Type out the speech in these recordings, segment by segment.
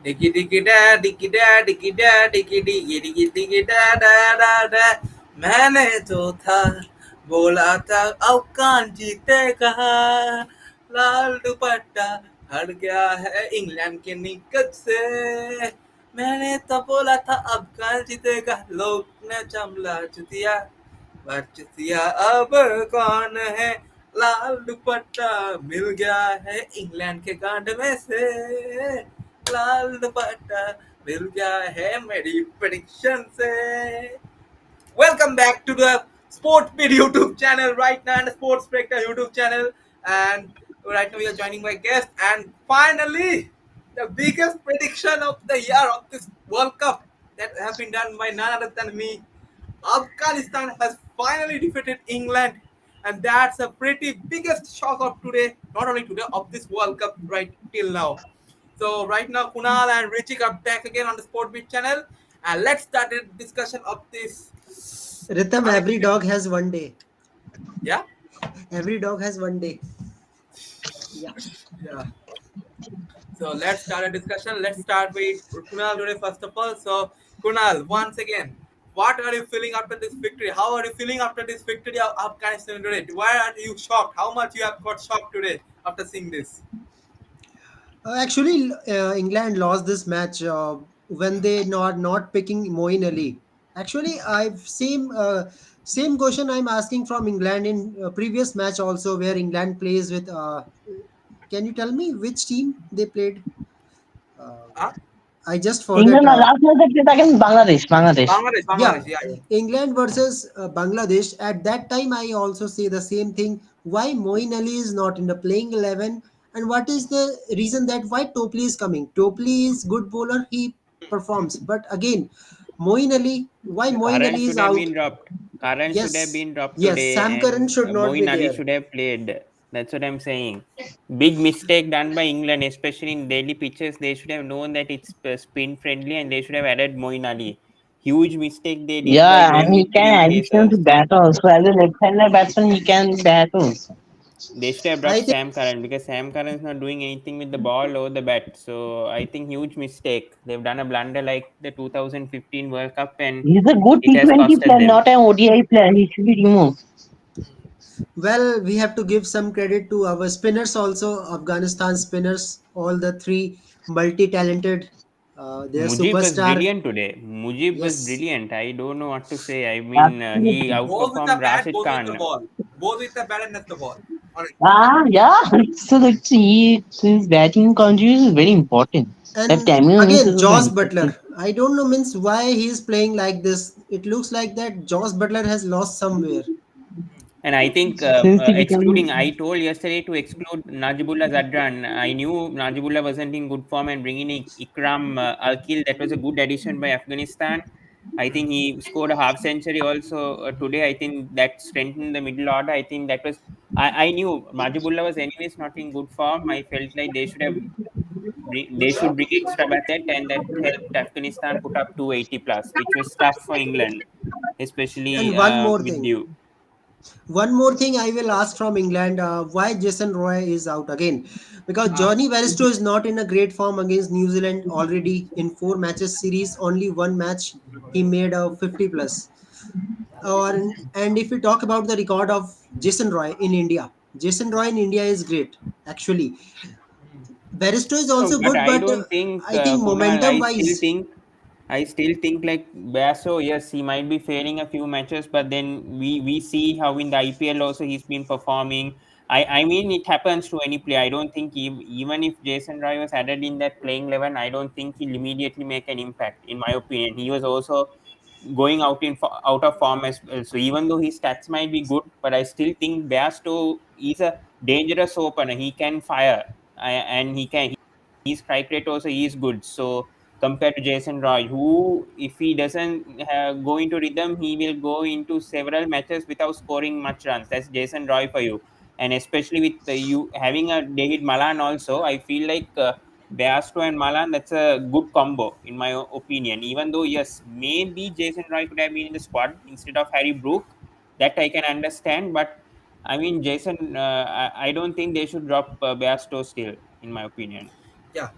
Diggy diggy da, diggy da, diggy da, diggy diggy diggy diggy da da da da. मैंने जो था बोला था अफगान जीतेगा लाल दुपट्टा हट गया है इंग्लैंड के निकट से मैंने तो बोला था अफगान जीतेगा लोग ने जमला दिया बचतिया अब कौन है लाल दुपट्टा मिल गया है इंग्लैंड के गांड में से लाल दुपट्टा मिल गया है मेरी प्रेडिक्शन से Welcome back to the Sports Beat YouTube channel right now and the Sports Breaker YouTube channel. And right now we are joining my guest. And finally, the biggest prediction of the year of this World Cup that has been done by none other than me. Afghanistan has finally defeated England, and that's a pretty biggest shock of today, not only today, of this World Cup right till now. So right now, Kunal and Richie are back again on the Sport Beat channel, and let's start the discussion of this. Ritam, every Unexpected. dog has one day. Yeah, Every dog has one day. Yeah. yeah. So let's start a discussion. Let's start with Kunal today first of all. So Kunal, once again, what are you feeling after this victory? How are you feeling after this victory of Afghanistan today? Why are you shocked? How much you have got shocked today after seeing this? England lost this match when they not picking Moeen Ali. Actually, I've same question I'm asking from England in previous match also where England plays with. Can you tell me which team they played? Uh, Huh? I just forget. England last match they played against Bangladesh. Bangladesh. Bangladesh, Yeah, Bangladesh. Yeah, yeah. England versus Bangladesh. At that time, I also say the same thing. Why Moeen Ali is not in the playing 11, and what is the reason that why Topley is coming? Topley is good bowler. He performs, but again, Moeen Ali. Why Moeen Karan Ali is should have out? been dropped. Karan should have Yes, been dropped yes. today, Sam Curran and should not be Moeen Ali there. should have played. That's what I'm saying. Big mistake done by England, especially in daily pitches. They should have known that it's spin friendly, and they should have added Moeen Ali. Huge mistake they did by Yeah, and going he with three can additional to pacers. bat also. As a left-hander batsman, he can bat also. They should have I dropped think. Sam Curran because Sam Curran is not doing anything with the ball or the bat. So I think huge mistake. They've done a blunder like the 2015 World Cup, and He's a good it has T20 costed player, them. not an ODI player. He should be removed. Well, we have to give some credit to our spinners also. Afghanistan spinners, all the three multi-talented. Their Mujib was superstar. brilliant today. Mujib was Yes. brilliant. I don't know what to say. I mean, he Absolutely. Both with the outperformed bat, Rashid both with the Khan. ball. Both with the bat and that's the ball. Honestly. Yeah. So that's his batting contribution is very important. That And cameo innings again, is also Josh important. Butler. I don't know means why he's playing like this. It looks like that Josh Butler has lost somewhere. And I think Since he became excluding, I told yesterday to exclude Najibullah Zadran. I knew Najibullah wasn't in good form, and bringing in Ikram Alkil, that was a good addition by Afghanistan. I think he scored a half century also today. I think that strengthened the middle order. I think that was, I knew Najibullah was anyways not in good form. I felt like they should bring extra Bassett, and that helped Afghanistan put up 280 plus, which was tough for England, especially And one more with thing. Dew. One more thing I will ask from England, why Jason Roy is out again? Because Uh, Johnny Barristo is not in a great form against New Zealand already in 4 matches series. Only one match he made a 50 plus. Or and if we talk about the record of Jason Roy in India, Jason Roy in India is great actually. Barristo is No, also but good, I but don't think I think Kunal. momentum wise, I still think like Basso. Yes, he might be failing a few matches, but then we see how in the IPL also he's been performing. I mean it happens to any player. I don't think even if Jason Roy was added in that playing 11, I don't think he'll immediately make an impact. In my opinion, he was also going out of form as well. So even though his stats might be good, but I still think Basto is a dangerous opener. He can fire, and his strike rate also is good. So compared to Jason Roy, who if he doesn't go into rhythm, he will go into several matches without scoring much runs. That's Jason Roy for you, and especially with you having a David Malan also, I feel like. Beasto and Malan, that's a good combo in my opinion. Even though yes, maybe Jason Roy could have been in the squad instead of Harry Brook, that I can understand. But I mean, I don't think they should drop Beasto still, in my opinion. yeah.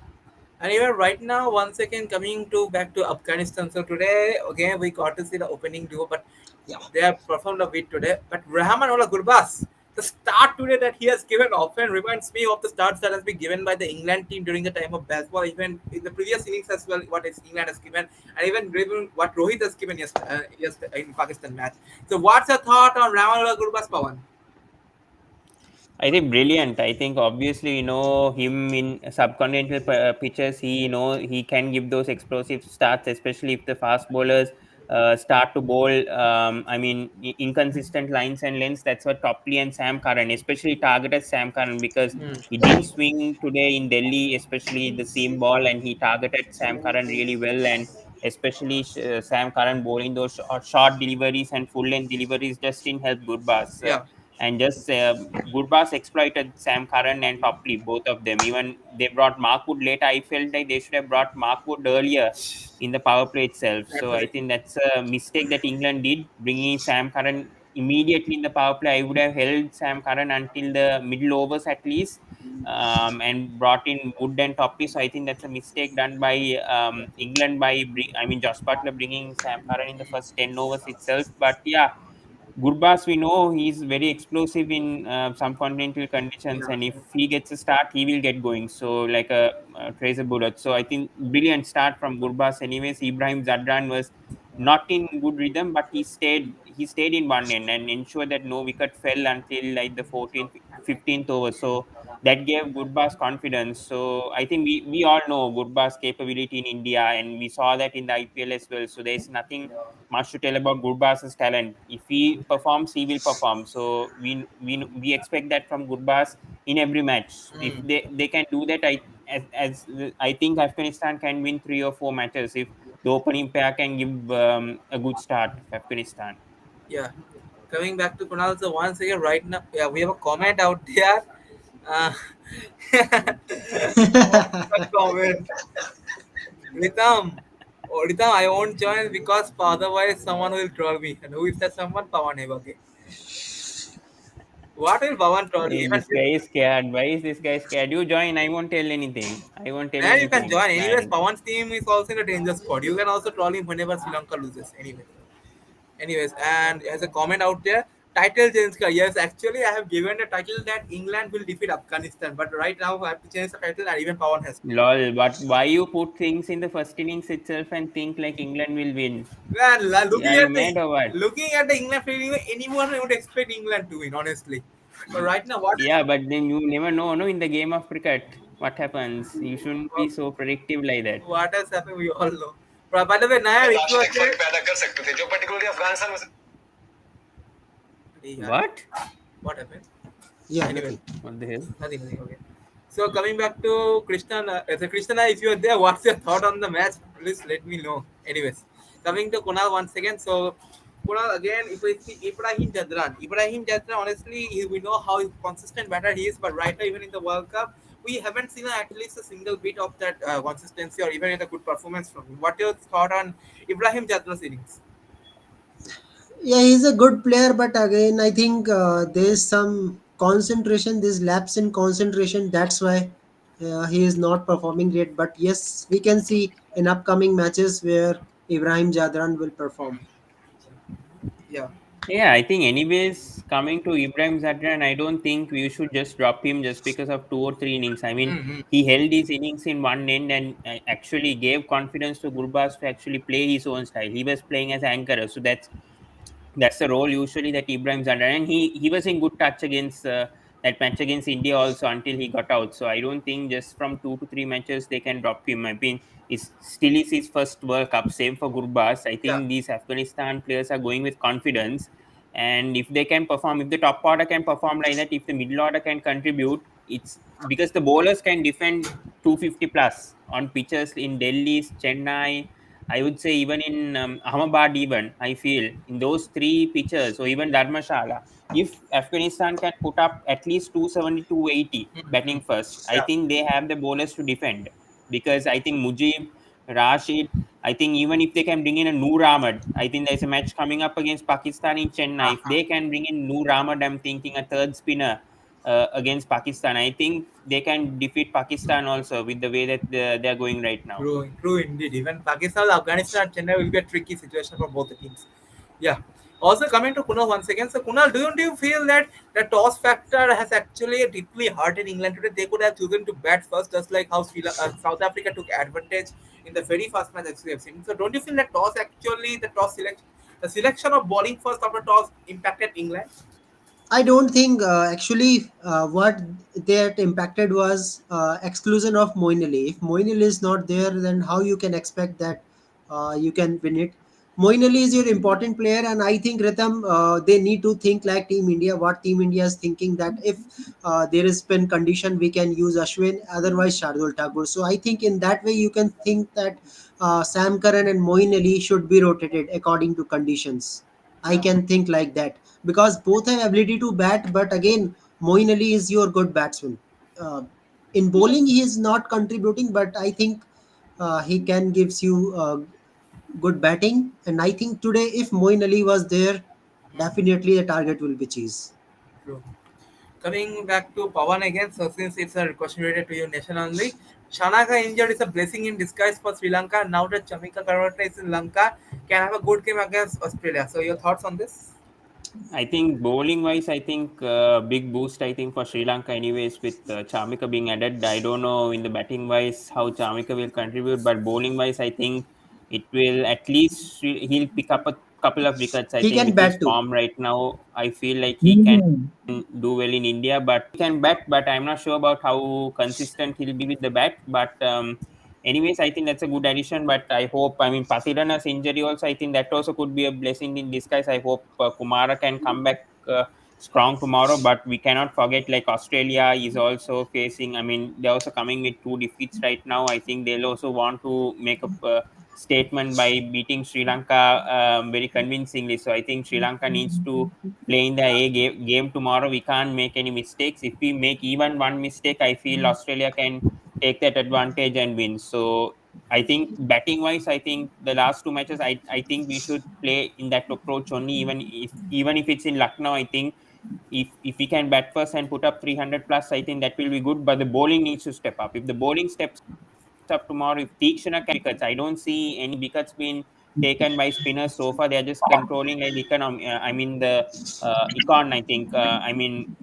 And even right now, once again coming to back to Afghanistan. So today again we got to see the opening duo, but Yeah. they have performed a bit today. But Rahmanullah Gurbas, the start today that he has given often reminds me of the starts that has been given by the England team during the time of baseball, even in the previous innings as well. What is England has given, and even what Rohit has given yesterday in Pakistan match. So what's your thought on Rahmanullah Gurbas, Pawan? I think brilliant. I think obviously him in subcontinental pitches. He can give those explosive starts, especially if the fast bowlers start to bowl. I mean inconsistent lines and lengths. That's what Topley and Sam Curran, especially targeted Sam Curran because Hmm. he didn't swing today in Delhi, especially the seam ball, and he targeted Sam Curran really well. And especially Sam Curran bowling those short deliveries and full length deliveries just didn't help Gurbaz. Yeah, And just Gurbaz exploited Sam Curran and Topley, both of them. Even they brought Mark Wood later. I felt like they should have brought Mark Wood earlier in the power play itself. So I absolutely. think that's a mistake that England did, bringing Sam Curran immediately in the power play. I would have held Sam Curran until the middle overs at least, and brought in Wood and Topley. So I think that's a mistake done by England by Josh Butler bringing Sam Curran in the first 10 overs itself. But yeah, Gurbaz, we know he's very explosive in some continental conditions, Yeah, and if he gets a start, he will get going. So, like a tracer bullet. So, I think brilliant start from Gurbaz. Anyways, Ibrahim Zadran was not in good rhythm, but he stayed in one end and ensured that no wicket fell until like the 14th, 15th over. So that gave Gurbaz confidence. So I think we all know Gurbaz capability in India, and we saw that in the IPL as well. So there's nothing much to tell about Gurbaz's talent. If he performs, he will perform. So we expect that from Gurbaz in every match. If mm, they can do that, as I think Afghanistan can win 3 or 4 matches if the opening pair can give a good start for Afghanistan. yeah. Coming back to Kunal, so once again, right now, yeah, we have a comment out there. Uh, one comment. Ritam, oh, Ritam, I won't join because otherwise someone will troll me. And who is that someone? Pawan Hebage. What will Pawan troll you? Hey, Even this guy is scared. Why is this guy scared? You join. I won't tell anything. I won't tell man, you can anything, join. Anyways, man. Pawan's team is also in a danger spot. You can also troll him whenever Sri Lanka loses. Anyways, and as a comment out there, title change. Yes, actually, I have given the title that England will defeat Afghanistan. But right now, I have to change the title, and even Pawan has to. Lol. But why you put things in the first innings itself and think like England will win? Man, Yeah, you mad or what? looking at the England field, anyone would expect England to win, honestly. But right now, Yeah, but then you never know, no, in the game of cricket, what happens. You shouldn't be so predictive like that. what has happened, we all know. But by the way, Nair, if you are there, yeah, What? what happened? Yeah, Anyway, nothing. What the hell? nothing. Okay. So coming back to Krishna, so Krishna, if you are there, what's your thought on the match? Please let me know. Anyways, coming to Kunal once again. So Kunal again, if we see Ibrahim Jadran, honestly, we know how consistent batter he is, but right now even in the World Cup, we haven't seen at least a single bit of that consistency or even a good performance from him. What your thought on Ibrahim Jadran's innings? Yeah, he's a good player, but again, I think there's some concentration, this lapse in concentration. That's why he is not performing great. But yes, we can see in upcoming matches where Ibrahim Jadran will perform. Yeah. Yeah, I think anyways, coming to Ibrahim Zadran, I don't think we should just drop him just because of 2 or 3 innings. I mean, Mm-hmm. he held his innings in one end and actually gave confidence to Gurbaz to actually play his own style. He was playing as anchor, so that's the role usually that Ibrahim's under, and he was in good touch against that match against India also until he got out. So I don't think just from 2 to 3 matches they can drop him. I mean, it's still is his first World Cup. Same for Gurbaz. I Yeah. think these Afghanistan players are going with confidence, and if they can perform, if the top order can perform like that, if the middle order can contribute, it's because the bowlers can defend 250 plus on pitches in Delhi, Chennai. I would say even in Ahmedabad, even I feel in those 3 pitches, or even Dharmashala, if Afghanistan can put up at least 270, 280 Mm-hmm. batting first, I Yeah. think they have the bowlers to defend. Because I think Mujib, Rashid, I think even if they can bring in a Noor Ahmed, I think there's a match coming up against Pakistan in Chennai. If Uh-huh. they can bring in Noor Ahmed, I'm thinking a third spinner. against Pakistan. I think they can defeat Pakistan also with the way that they're going right now. True, true indeed. Even Pakistan, Afghanistan, and Chennai will be a tricky situation for both the teams. Yeah. Also coming to Kunal once again. So Kunal, do you feel that the toss factor has actually deeply hurted England today? They could have chosen to bat first, just like how South Africa took advantage in the very first match that we have seen. So don't you feel that toss actually the selection of bowling first after toss impacted England? I don't think actually what that impacted was exclusion of Moeen Ali. If Moeen Ali is not there, then how you can expect that you can win it? Moeen Ali is your important player, and I think Rhythm they need to think like Team India. What Team India is thinking that if there is spin condition, we can use Ashwin, otherwise Shardul Thakur. So I think in that way you can think that Sam Curran and Moeen Ali should be rotated according to conditions. I Yeah. can think like that because both have ability to bat. But again, Moeen Ali is your good batsman. Uh, in bowling, he is not contributing, but I think he can gives you good batting. And I think today, if Moeen Ali was there, definitely the target will be cheese. True. Coming back to Pawan again, so since it's a question related to your nation only, Shanaka injured is a blessing in disguise for Sri Lanka. Now that Chamika Karawata is in Lanka, can have a good game against Australia. So your thoughts on this? I think bowling wise, I think big boost. I think for Sri Lanka, anyways, with Chamika being added. I don't know in the batting wise how Chamika will contribute, but bowling wise, I think it will at least he'll pick up a couple of wickets. I He think can with his bat too. form right now, I feel like he can do well in India, but he can bat. But I'm not sure about how consistent he'll be with the bat. But anyways, I think that's a good addition. But I hope, I mean, Patirana's injury also, I think that also could be a blessing in disguise. I hope Kumara can come back strong tomorrow. But we cannot forget, like, Australia is also facing, I mean, they're also coming with two defeats right now. I think they'll also want to make a statement by beating Sri Lanka very convincingly. So I think Sri Lanka needs to play in the game tomorrow. We can't make any mistakes. If we make even one mistake, I feel Australia can take that advantage and win. So I think batting wise, I think the last two matches, I think we should play in that approach only. Even if it's in Lucknow, I think if we can bat first and put up 300 plus, I think that will be good. But the bowling needs to step up. If the bowling steps up tomorrow, if Tikshana can wickets, I don't see any wickets being taken by spinners so far. They are just controlling like economy. I mean the econ. I think. I mean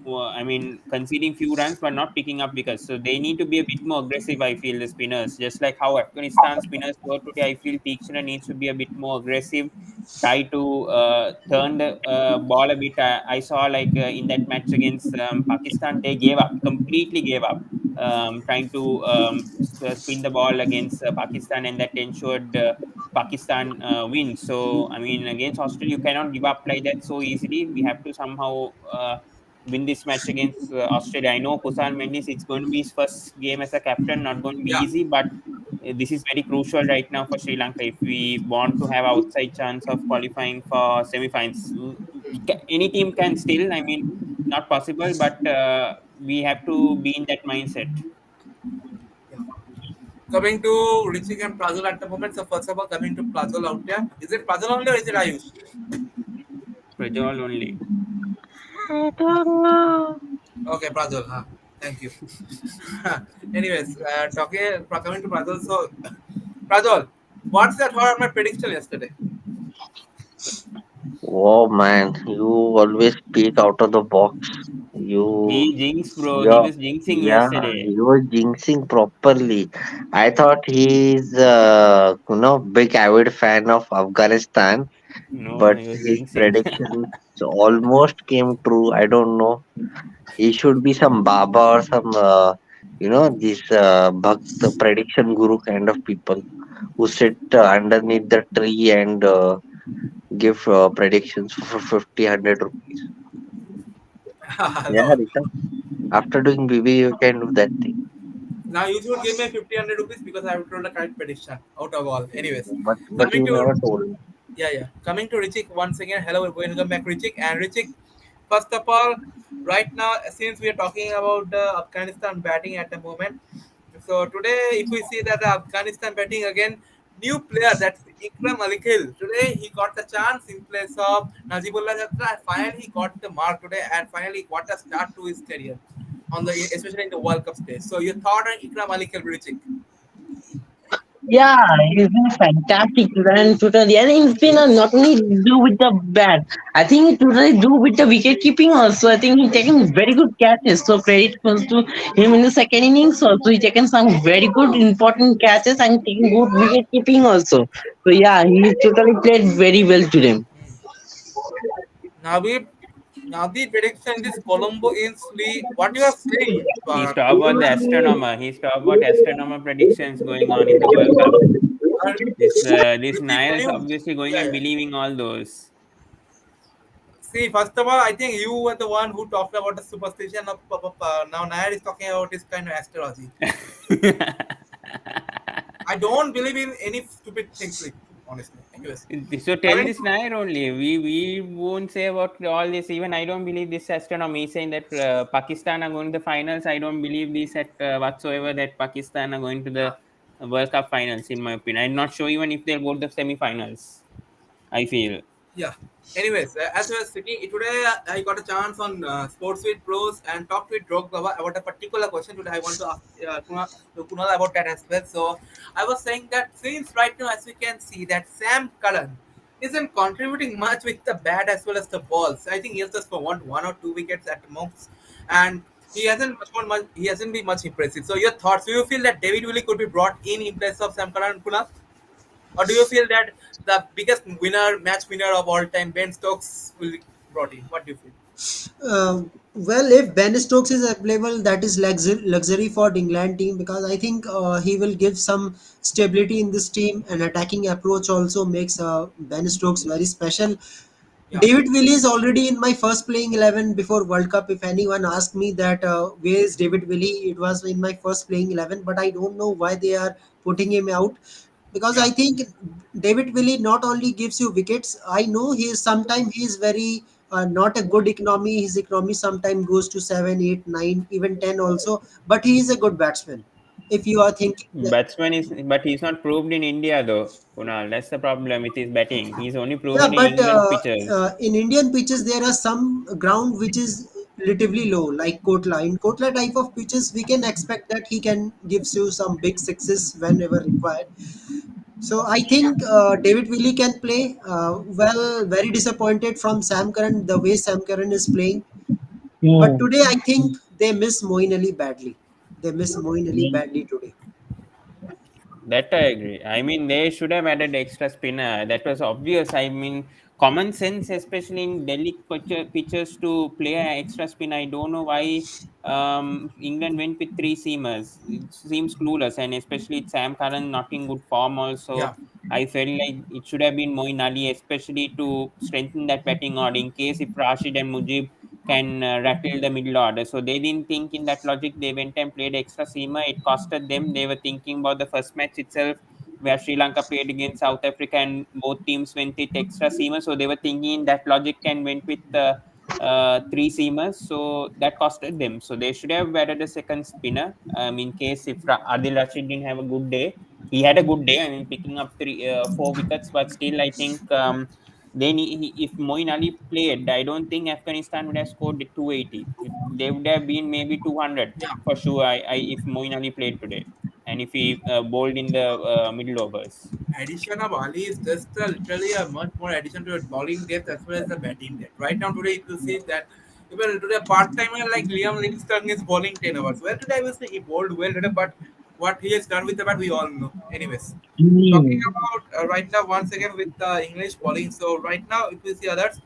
conceding few runs but not picking up wickets. So they need to be a bit more aggressive. I feel the spinners, just like how Afghanistan spinners were today. I feel Tikshana needs to be a bit more aggressive. Try to turn the ball a bit. I saw like in that match against Pakistan, they gave up, completely gave up trying to spin the ball against Pakistan, and that ensured Pakistan win. So, I mean, against Australia, you cannot give up like that so easily. We have to somehow win this match against Australia. I know Kusan Mendes, it's going to be his first game as a captain, not going to be Yeah. easy, but this is very crucial right now for Sri Lanka if we want to have outside chance of qualifying for semi-finals. Any team can still, I mean, not possible, but we have to be in that mindset. Yeah. Coming to Richie and Prazul at the moment. So first of all, coming to Prazul out there, is it Prazul only or is it Ayush? Prajwal only. I don't know. Okay, Prazul. Huh. Thank you. Anyways, coming to Prazul. So Prazul, what's that for my prediction yesterday? Oh man, you always speak out of the box. He You, jinxed, bro. He yeah, was jinxing yeah, yesterday. you were jinxing properly. I thought he's, big avid fan of Afghanistan, No, no, but he was his jinxing. predictions almost came true. I don't know. He should be some Baba or some, this Bhakt prediction guru kind of people who sit underneath the tree and give predictions for 50, 100 rupees. Yeah, No. Rita. After doing BB, you can do that thing. Now you should give me 50 rupees because I have told the correct prediction out of all. Anyways, But coming you to never told me. yeah. Coming to Richik once again. Hello, we're going to come back Richik and Richik. First of all, right now since we are talking about the Afghanistan batting at the moment, so today if we see that the Afghanistan batting again, new player that's Ikram Alikil. Today he got the chance in place of Najibullah Jatra. And finally he got the mark today, and finally got a start to his career on the especially in the World Cup stage. So you thought on Ikram Alikil, Brichik? Yeah, he's been fantastic run totally, and it's been not only do with the bat. I think it totally do with the wicket keeping also. I think he taken very good catches. So credit goes to him in the second innings also. He taken some very good important catches and taking good wicket keeping also. So yeah, he totally played very well today. Naveed, Naveed prediction in this Colombo Ainsley. What you are saying? He's talking about the astronomer. He's talking about astronomer predictions going on in the World Cup. This See, can Niall's you? obviously going Yeah, and yeah. believing all those. See, first of all, I think you were the one who talked about the superstition of now Nair is talking about this kind of astrology. I don't believe in any stupid things like honestly. Anyways, So tell coming this Nair only. We won't say about all this. Even I don't believe this astronomy saying that Pakistan are going to the finals. I don't believe this at whatsoever that Pakistan are going to yeah, the World Cup finals. In my opinion, I'm not sure even if they'll go to the semi-finals. I feel. yeah. Anyways, as I was sitting today, I got a chance on Sports with Pros and talked with Drogba about a particular question today. I want to ask Kunal about that as well. So I was saying that since right now, as we can see, that Sam Curran isn't contributing much with the bat as well as the balls. I think he has just for one or two wickets at most, and he hasn't been much impressive. So your thoughts? Do you feel that David Willey could be brought in place of Sam Curran, Kunal? Or do you feel that the biggest match winner of all time, Ben Stokes, will be brought in? What do you feel? Well, if Ben Stokes is available, that is luxury for the England team because I think he will give some stability in this team. And attacking approach also makes Ben Stokes very special. Yeah, David Willey is already in my first playing 11 before World Cup. If anyone asked me that where is David Willey, it was in my first playing 11. But I don't know why they are putting him out because yeah, I think David Willey not only gives you wickets. I know he is sometimes he is very not a good economy. His economy sometimes goes to 7, 8, 9, even 10 also. But he is a good batsman. If you are thinking that, Batsman is, but he's not proved in India though, Kunal. That's the problem with his batting. He's only yeah, proven in but England pitches. in Indian pitches there are some ground which is relatively low, like Kotla. In Kotla type of pitches, we can expect that he can gives you some big sixes whenever required. So I think David Willey can play well. Very disappointed from Sam Curran the way Sam Curran is playing. But Hmm. today I think they miss Moeen Ali badly. They miss Moeen Ali badly today. That I agree. I mean, they should have added extra spinner. That was obvious. I mean, common sense, especially in Delhi pitchers, to play an extra spin. I don't know why England went with three seamers. It seems clueless, and especially Sam Curran not in good form. yeah, Also, I felt like it should have been Moeen Ali, especially to strengthen that batting order in case if Rashid and Mujib can rattle the middle order. So they didn't think in that logic. They went and played extra seamer. It costed them. They were thinking about the first match itself, where Sri Lanka played against South Africa, and both teams went with extra seamer. So they were thinking in that logic and went with three seamers. So that costed them. So they should have added a second spinner. In case if Adil Rashid didn't have a good day, he had a good day. I mean, picking up four wickets, but still, I think. Then if Moeen Ali played, I don't think Afghanistan would have scored 280. They would have been maybe 200 yeah. for sure. If Moeen Ali played today, and if he bowled in the middle overs. Addition of Ali is just literally a much more addition to a bowling depth as well as the batting depth. Right now, today, you will see that even today, a part timer like Liam Livingstone is bowling 10 hours. Well, today, I will say he bowled well today, but what he has done with the bat, we all know. Anyways, talking Hmm. about right now, once again, with English bowling. So, right now, if we see others,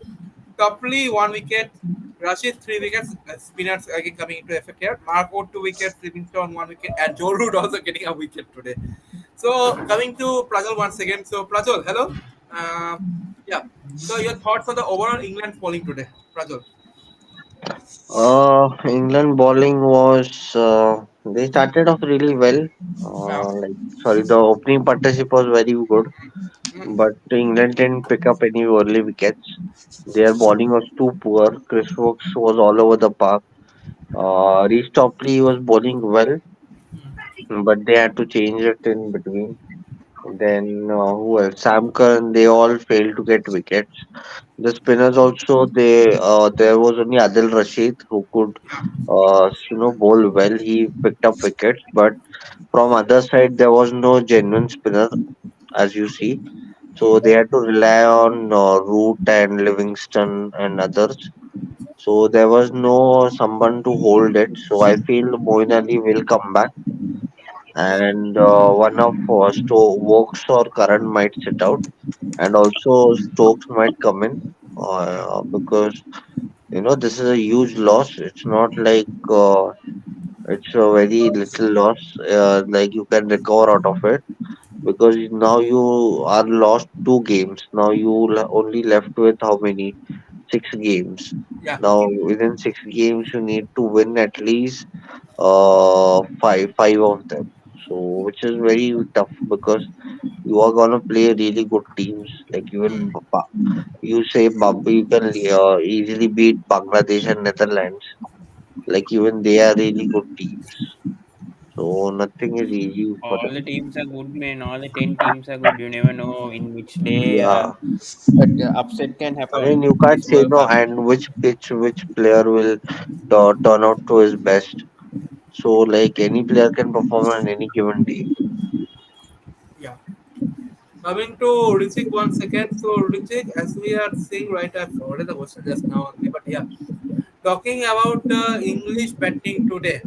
Copley 1 wicket, Rashid 3 wickets, spinners again coming into effect here. Marco 2 wickets, Livingstone 1 wicket, and Joe Root also getting a wicket today. So coming to Prajal once again. So Prajal, hello. Uh, yeah. So your thoughts on the overall England bowling today, Prajal? England bowling was they started off really well. Yeah. Sorry, the opening partnership was very good, Mm, but England didn't pick up any early wickets. Their bowling was too poor. Chris Wokes was all over the park. Reece Topley was bowling well, mm. but they had to change it in between. Then who else? Sam Curran, they all failed to get wickets. The spinners also, there was only Adil Rashid who could bowl well. He picked up wickets, but from other side there was no genuine spinner as you see. So they had to rely on Root and Livingston and others. So there was no someone to hold it. So I feel Moeen Ali will come back, and one of Stokes or Curran might sit out, and also Stokes might come in because this is a huge loss. It's not like it's a very little loss. Like you can recover out of it because now you are lost 2 games. Now you only left with how many? 6 games. Yeah, Now within 6 games you need to win at least five of them. So which is very tough because you are gonna play really good teams. Like even you say you can easily beat Bangladesh and Netherlands. Like even they are really good teams. So nothing is easy for All them. the teams are good, man. All the 10 teams are good. You never know in which day Yeah. upset can I mean, happen you in can't this say World no, Cup. and which pitch, which player will turn out to his best. So, like any player can perform on any given day. yeah. Coming to Rijik once again. So Rijik, as we are seeing right, I've forwarded the question just now only, but yeah, talking about English batting today.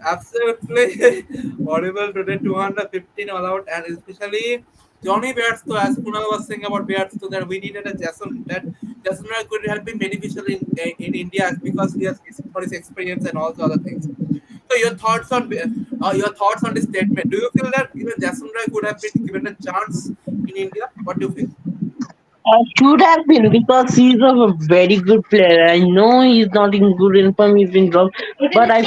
Absolutely horrible today. 215 all out, and especially Johnny Bairstow, as Kunal was saying about Bairstow, that we needed a Jason. That Jason could help him beneficial in India because he has for his experience and all the other things. So your thoughts on this statement? Do you feel that even Jason could have been given a chance in India? What do you feel? Should have been because he's a very good player. I know he's not in good inform, he's been dropped, but I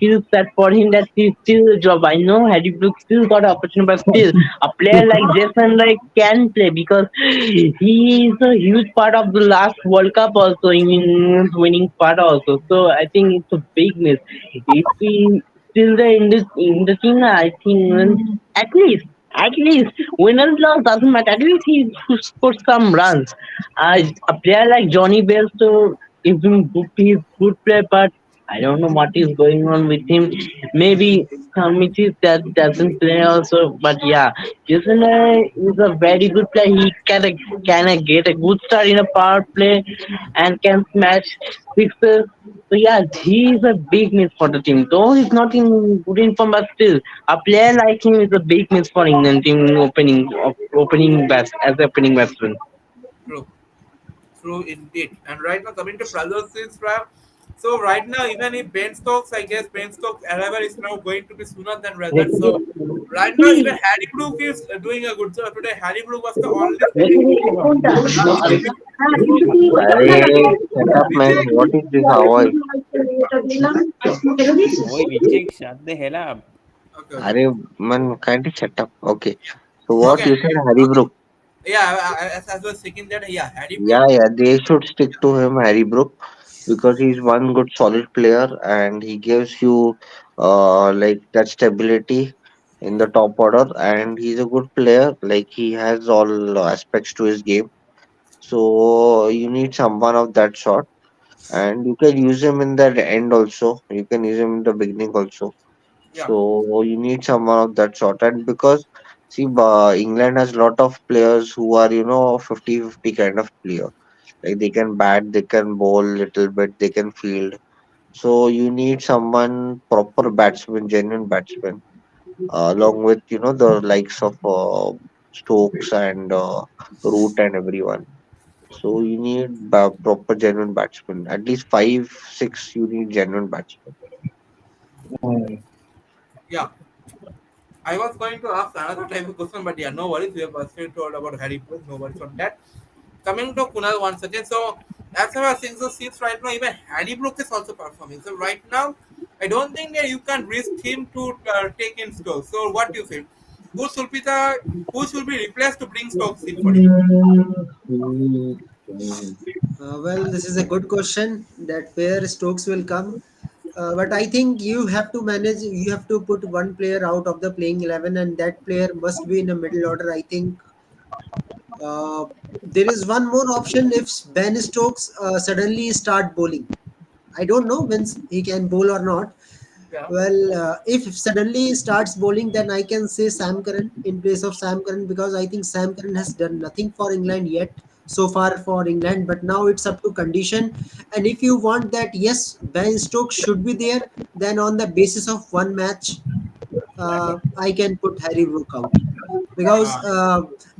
feel sad for him that he's still a job. I know Harry Brooks still got an opportunity, but still a player like Jason like can play because he is a huge part of the last World Cup also in England's winning part also. So I think it's a big miss. If he still there in the team, I think at least at least winners loss doesn't matter. At least he put some runs. A player like Johnny Bell, so he's good player, but I don't know what is going on with him. Maybe committees that doesn't play also, but yeah, Jason is a very good player. He can get a good start in a power play and can smash sixes. So yeah, he is a big miss for the team. Though he's not in good inform, but still a player like him is a big miss for England team in opening bats as the opening batsman. True. True indeed. And right now coming to Brazil's rap. So right now, even if Ben Stokes, I guess Ben Stokes' arrival is now going to be sooner than rather. So right now, even Harry Brook is doing a good job today. Harry Brook was the only saving. Saving. अरे shut up man, Vijay. what is this Hawaii? Oi, Vichik, shut the hell up. Okay, okay, अरे man, can't you shut up? Okay. So what okay, you said, Harry okay. Brook? Yeah, as I was thinking that, yeah, Harry Brook. Yeah, they should stick to him, Harry Brook, because he's one good solid player and he gives you like that stability in the top order, and he's a good player. Like he has all aspects to his game. So you need someone of that sort, and you can use him in the end also. You can use him in the beginning also. Yeah, So you need someone of that sort, and because see, England has a lot of players who are 50-50 kind of player. Like they can bat, they can bowl little bit, they can field. So you need someone proper batsman, genuine batsman, along with the likes of Stokes and Root and everyone. So you need proper genuine batsman. At least five, six. You need genuine batsmen. yeah. I was going to ask another type of question, but yeah, no worries. We have already told about Harry Brook. No worries on that. Coming to Kunal once again. So as far as things seems right now, even Harry Brook is also performing. So right now, I don't think that you can risk him to take in Stokes. So what do you feel? Who should be the who should be replaced to bring Stokes in for you? Mm, mm. Well, this is a good question. That where Stokes will come. But I think you have to manage. You have to put one player out of the playing 11, and that player must be in a middle order. I think uh, there is one more option if Ben Stokes suddenly start bowling. I don't know when he can bowl or not. Yeah. Well, if suddenly he starts bowling, then I can say Sam Curran in place of Sam Curran, because I think Sam Curran has done nothing for England yet so far for England. But now it's up to condition. And if you want that, yes, Ben Stokes should be there. Then on the basis of one match, I can put Harry Brook out, because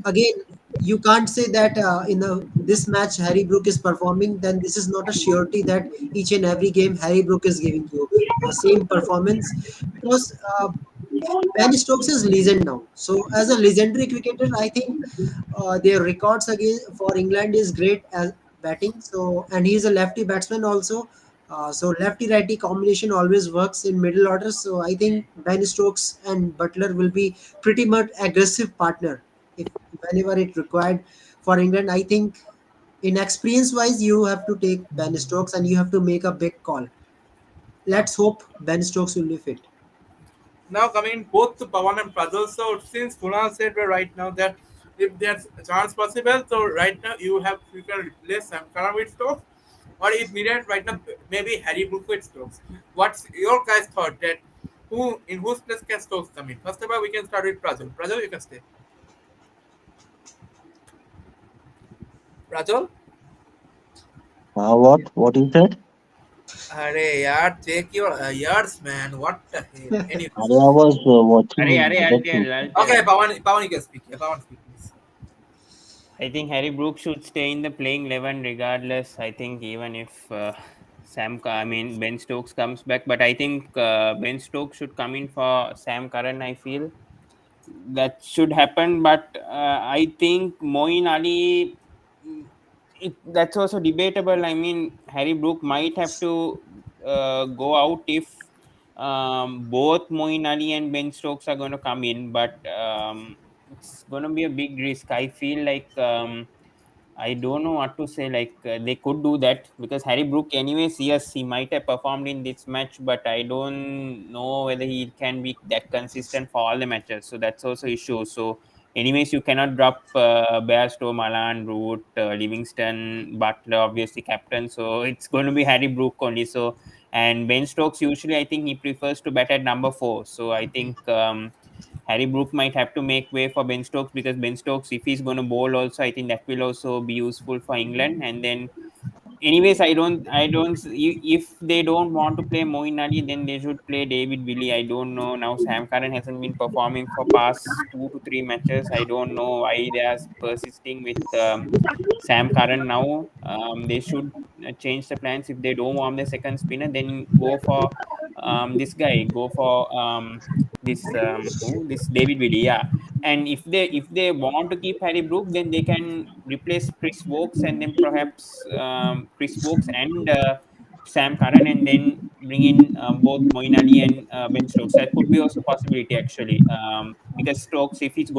again, you can't say that in this match Harry Brook is performing. Then this is not a surety that each and every game Harry Brook is giving you same performance, because Ben Stokes is legend now. So as a legendary cricketer, I think their records again for England is great as batting. So and he is a lefty batsman also. So lefty righty combination always works in middle order. So I think Ben Stokes and Butler will be pretty much aggressive partner if whenever it required for England. I think in experience wise, you have to take Ben Stokes and you have to make a big call. Yeah. Let's hope Ben Stokes will be fit. Now coming both to Pawan and Pradal. So since Kunal said right now that if there's a chance possible, so right now you can replace Sam Curran with Stokes, or if needed right now maybe Harry Brook with Stokes. What's your guys' thought that who in whose place can Stokes come in? First of all, we can start with Pradal. Pradal, you can stay. Pradal, What you said? अरे यार take your ears man. What the hell? Anyways, I was watching Are, other I'll things. tell, I'll okay, tell. Pawan you can speak. Yeah, Pawan speak please. I think Harry Brooks should stay in the playing 11 regardless. I think even if I mean Ben Stokes comes back, but I think Ben Stokes should come in for Sam Curran. I feel that should happen, but I think Moeen Ali, mm, that's also debatable. I mean, Harry Brook might have to go out if both Moeen Ali and Ben Stokes are going to come in, but it's going to be a big risk. I feel like. I don't know what to say. Like they could do that because Harry Brook, anyways, yes, he might have performed in this match, but I don't know whether he can be that consistent for all the matches. So that's also issue. So, anyways, you cannot drop Bairstow, Malan, Root, Livingston, Butler, obviously captain. So it's going to be Harry Brook only. So and Ben Stokes usually I think he prefers to bat at number 4. So I think. Harry Brook might have to make way for Ben Stokes because Ben Stokes, if he's going to bowl also, I think that will also be useful for England. And then, anyways, if they don't want to play Moeen Ali, then they should play David Willey. I don't know. Now Sam Curran hasn't been performing for past 2 to 3 matches. I don't know why they are persisting with Sam Curran now. They should change the plans. If they don't want the second spinner, then go for this guy. Go for this David Willey. Yeah, and if they want to keep Harry Brook, then they can replace Chris Wokes and then perhaps Chris Wokes and Sam Curran, and then bring in both Moeen Ali and Ben Stokes. That could be also possibility actually, because Stokes, if Stokes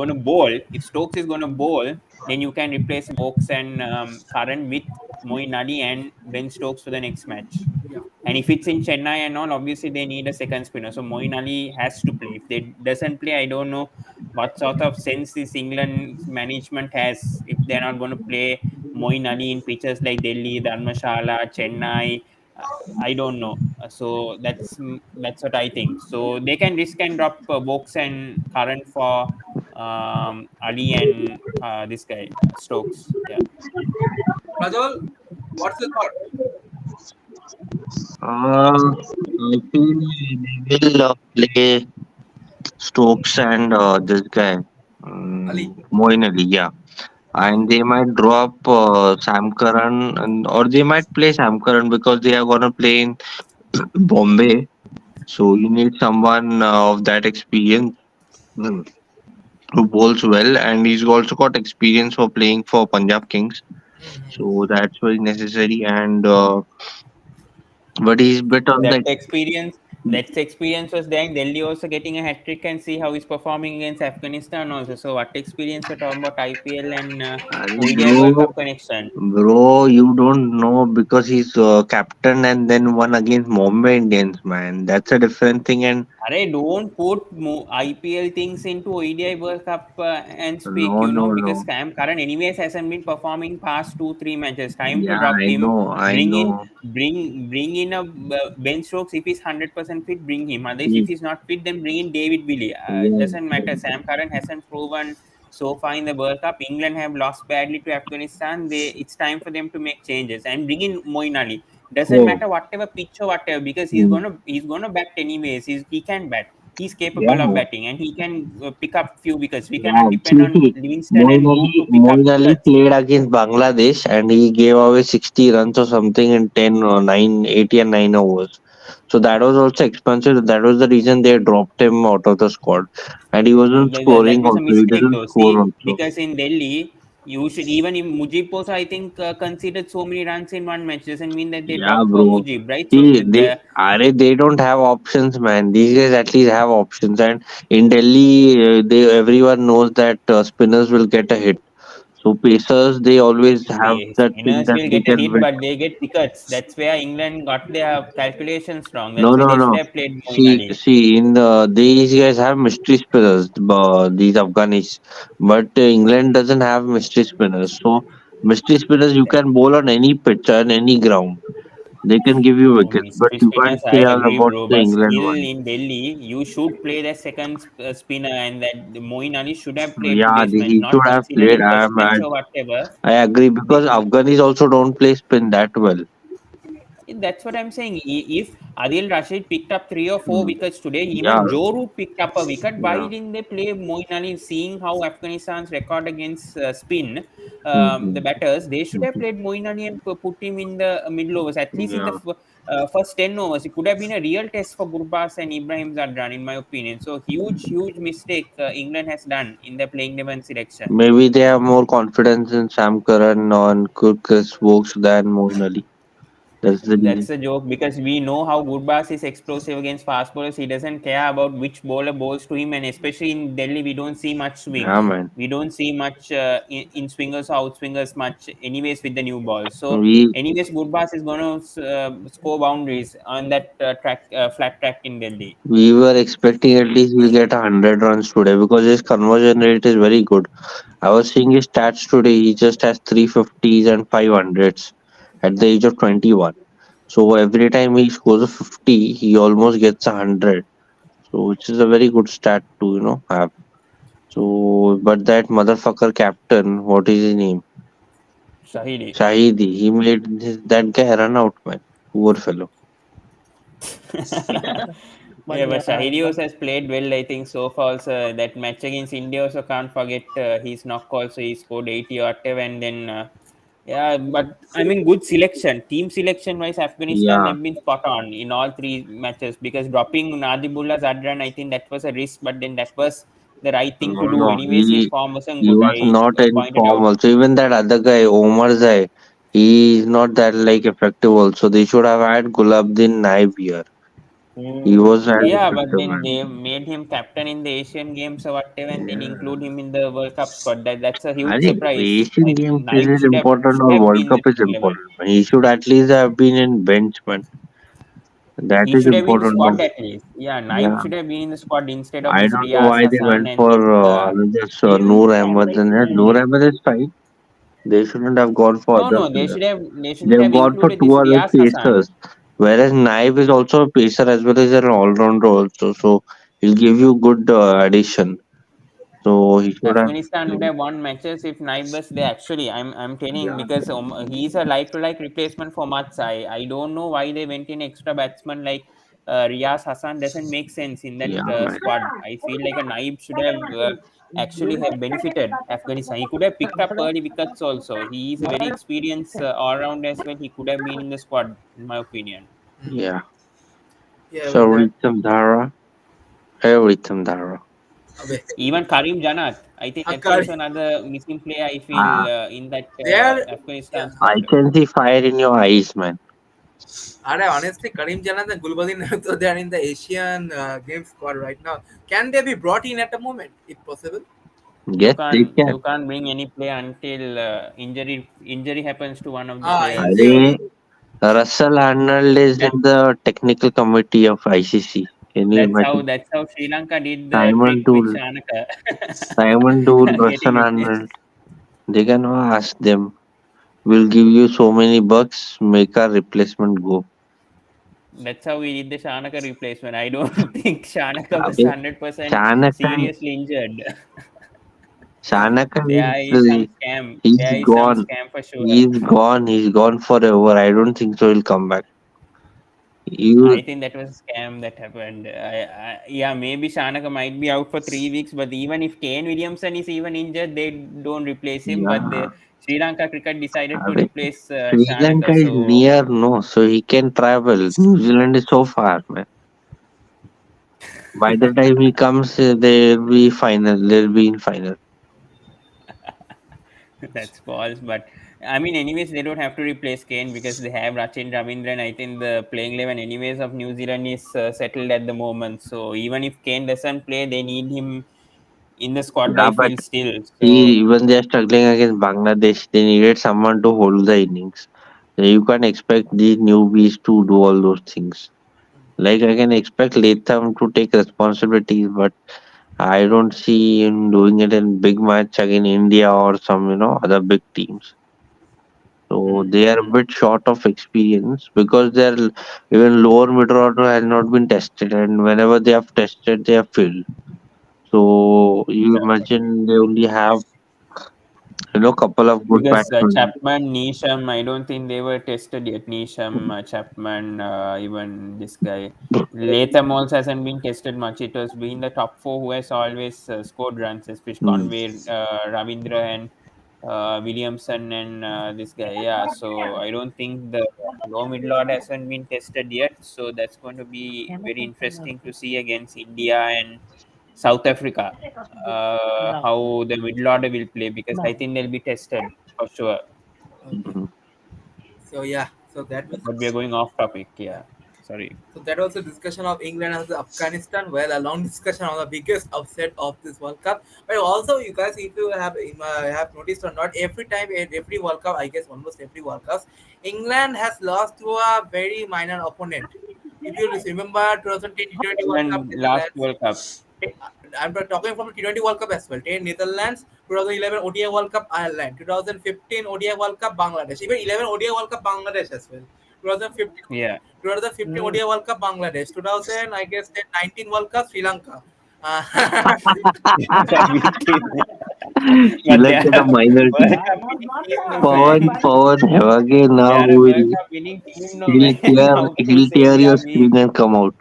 is going to bowl, then you can replace Wokes and Curran with Moeen Ali and Ben Stokes for the next match. Yeah. And if it's in Chennai and all, obviously they need a second spinner. So Moeen Ali has to play. If they doesn't play, I don't know what sort of sense this England management has if they're not going to play Moeen Ali in pitches like Delhi, Dharmashala, Chennai. Uh, I don't know. So that's what I think. So they can risk and drop Vokes and Current for Ali and this guy Stokes. Yeah. Pradal, what's the thought? I feel they will play Stokes and this guy, Ali. Moeen Ali, yeah. And they might drop Sam Curran, or they might play Sam Curran because they are gonna play in Bombay. So you need someone of that experience, mm, who bowls well, and he's also got experience for playing for Punjab Kings. So that's very necessary. And but he's bit on That the experience That's experience was there in Delhi also getting a hat trick and see how he's performing against Afghanistan also. So what experience we're talking about IPL and ODI World Bro, Cup connection? bro, you don't know because he's captain and then won against Mumbai Indians, man. That's a different thing. And Arey, don't put IPL things into ODI World Cup and speak, no, you no, know, no. because Cam Curran anyways hasn't been performing past 2-3 matches. Time to Yeah, drop I him. know, I Bring in, know. bring in a Ben Stokes if he's 100% fit. Bring him. Otherwise, if He, he's not fit, then bring in David Willey. It yeah, doesn't matter. Sam Curran hasn't proven so far in the World Cup. England have lost badly to Afghanistan. It's time for them to make changes and bring in Moeen Ali. Doesn't oh, matter whatever pitch or whatever, because mm, he's gonna bat anyways. He can bat. He's capable of yeah. batting and he can pick up few wickets. We Yeah, cannot depend on Livingston and Root to pick up Moeen Ali wickets. played against Bangladesh and he gave away 60 runs or something in 10 or 9, 80 and 9 overs. So that was also expensive. That was the reason they dropped him out of the squad. And he wasn't That scoring was a also. He mistake doesn't though. score See, also. because in Delhi, you should even if Mujib also I think conceded so many runs in one match doesn't mean that they Yeah, drop bro. Mujib, right? So See, they don't have options, man. These guys at least have options. And in Delhi, everyone knows that spinners will get a hit. So pacers, they always have that thing spinners that will they get a can hit, win. but they get wickets. That's where England got their calculations wrong. No, That's why no, they should no. have played Moeen Ali. See, in these guys have mystery spinners, these Afghanis, but England doesn't have mystery spinners. So mystery spinners, you can bowl on any pitch and any ground. They can give you No, wickets, but mystery you can't spinners, I say agree, about bro. the But England still, one. in Delhi, you should play the second spinner, and that Moeen Ali should have played Yeah, today's match, he not should have considered played. in test match or whatever. I agree because Afghanis also don't play spin that well. That's what I'm saying. If Adil Rashid picked up 3 or 4 Mm, wickets today, yeah, even Joe Root picked up a wicket. Why yeah. didn't they play Moeen Ali? Seeing how Afghanistan's record against spin, the Mhm, batters, they should have mhm. played Moeen Ali and put him in the middle overs, at least in the Yeah, first 10 overs. It could have been a real test for Gurbaz and Ibrahim Zadran, in my opinion. So, huge mistake England has done in their playing 11 selection. maybe they have more confidence in Sam Curran and Chris Wokes than Moeen Ali. That's the That's reason. the joke because we know how Gurbaz is explosive against fast bowlers. He doesn't care about which bowler bowls to him, and especially in Delhi, we don't see much swing. Yeah, man. We don't see much in swingers or out swingers much, anyways, with the new balls. So, We anyways, Gurbaz is going to score boundaries on that flat track in Delhi. we were expecting at least we'll get 100 runs today because his conversion rate is very good. I was seeing his stats today. He just has 350s and 500s at the age of 21. So every time he scores a 50, he almost gets 100. So which is a very good stat to have. So but that motherfucker captain, what is his name? Shahidi. Shahidi. He made that guy run out, man. Poor fellow. But Yeah, but yeah, Shahidi also has played well, I think, so far. Also, that match against India also can't forget his knock also. He scored 80 or whatever, and then yeah, but I mean, good selection. Team selection wise, Afghanistan Yeah. have been spot on in all 3 matches because dropping Nadibullah Zadran, I think that was a risk, but then that was the right thing No, to do. no. Anyways, his form wasn't He good. was I not in pointed form out. also. Even that other guy, Omar Zai, he is not that like effective also. They should have had Gulabdin Naib here. He was as Yeah, but effective, then man. they made him captain in the Asian Games or whatever, and then include him in the World Cup squad. That's a huge I think surprise. Asian Games is Naib it important should or have World been in Cup the is playing 11. important. He should at least have been in bench, man. That He is should have been in the important, squad man. at least. Yeah, Naib Yeah. should have been in the squad instead of I this don't know Riaz why they Hassan went and for this. another Noor Ahmed. And Noor Ahmed is fine. They shouldn't have gone for No, other no, players. they shouldn't They've have gone for included two this other Riaz Hassan. pacers. Whereas Naib is also a pacer as well as an all-rounder also. So he'll give you good addition. So he should have Afghanistan would played. have won matches if Naib was there. Actually, I'm telling Yeah, because he's a like-to-like replacement for Matsai. I don't know why they went in extra batsman like Riaz Hassan. Doesn't make sense in that yeah, man. squad. I feel like a Naib should have actually have benefited Afghanistan. He could have picked up early wickets also. He is a very experienced all-round as well. He could have been in the squad, in my opinion. Yeah. Yeah, So with that. Ritam Dhara. Hey, Ritam Dhara. Okay. Even Karim Janat, I think that's Akari. also another missing player. I feel Ah, in that They are, yeah. Afghanistan I squad. can see fire in your eyes, man. Are honestly, Karim Jalan and Gulbadin Nato, they are in the Asian game squad right now. Can they be brought in at the moment, if possible? Yes, they You can. can't bring any play until injury happens to one of the Ah, players. injury. Are Russell Arnold is That, in the technical committee of ICC. Can you imagine? that's how Sri Lanka did the trick Simon with Tool, Shanaka. Simon Tool, Getting Russell replaced. Arnold. They can ask them. We'll give you so many bucks. Make our replacement go. That's how we did the Shanaka replacement. I don't think Shanaka was अबे 100% Shanaka, seriously injured. Yeah. Shanaka There is some scam. he's There is some gone. scam for sure. He's gone. He's gone forever. I don't think so. He'll come back. I You, think that was a scam that happened. Yeah, maybe Shanaka might be out for 3 weeks, but even if Kane Williamson is even injured, they don't replace him. But yeah. the Sri Lanka cricket decided to अबे replace Sri Lanka Shanaka. is So near, no, so he can travel. New Zealand is so far, man. By the time he comes, they'll be final. They'll be in final. that's false. But I mean, anyways, they don't have to replace Kane because they have Rachin Ravindran. I think the playing 11, anyways, of New Zealand is settled at the moment. So even if Kane doesn't play, they need him in the squad, Yeah, I but feel still. So see, even they're struggling against Bangladesh. They needed someone to hold the innings. You can't expect these newbies to do all those things. Like I can expect Latham to take responsibilities, but I don't see him doing it in big match against India or some other big teams. So hmm, they are a bit short of experience because their even lower mid order has not been tested, and whenever they have tested, they have failed. So you imagine they only have couple of good because batsmen. Chapman, Neesham, I don't think they were tested yet. Neesham, Chapman, even this guy. Latham also hasn't been tested much. It was been the top four who has always scored runs, especially Hmm. Conway, Ravindra, and Williamson, and this guy. Yeah, so I don't think the low middle order hasn't been tested yet. So that's going to be very interesting to see against India and South Africa, how the middle order will play because I think they'll be tested for sure. Okay. Mhm. So yeah. So that was But we are going off topic. Yeah, sorry. So that was a discussion of England as Afghanistan. Well, a long discussion on the biggest upset of this World Cup. But also, you guys, if you have noticed or not, every time at every World Cup, I guess almost every World Cup, England has lost to a very minor opponent. If you remember 2010 T20 World Cup, England last Netherlands. World Cup. I'm talking from T20 World Cup as well. 10 Netherlands, 2011 ODI World Cup Ireland, 2015 ODI World Cup Bangladesh, even 11 ODI World Cup Bangladesh as well. 2015, Yeah, 2015 ODI World Cup Bangladesh, 2000 I guess 19 World Cup Sri Lanka. Uh, that weak team. Sri But they Lanka is a are minor team. World Cup winning team, no Pawan, man. Pawan, Hewage They now are a World will Cup winning team, no man. How can you he'll say tear they your are weak? screen and come out.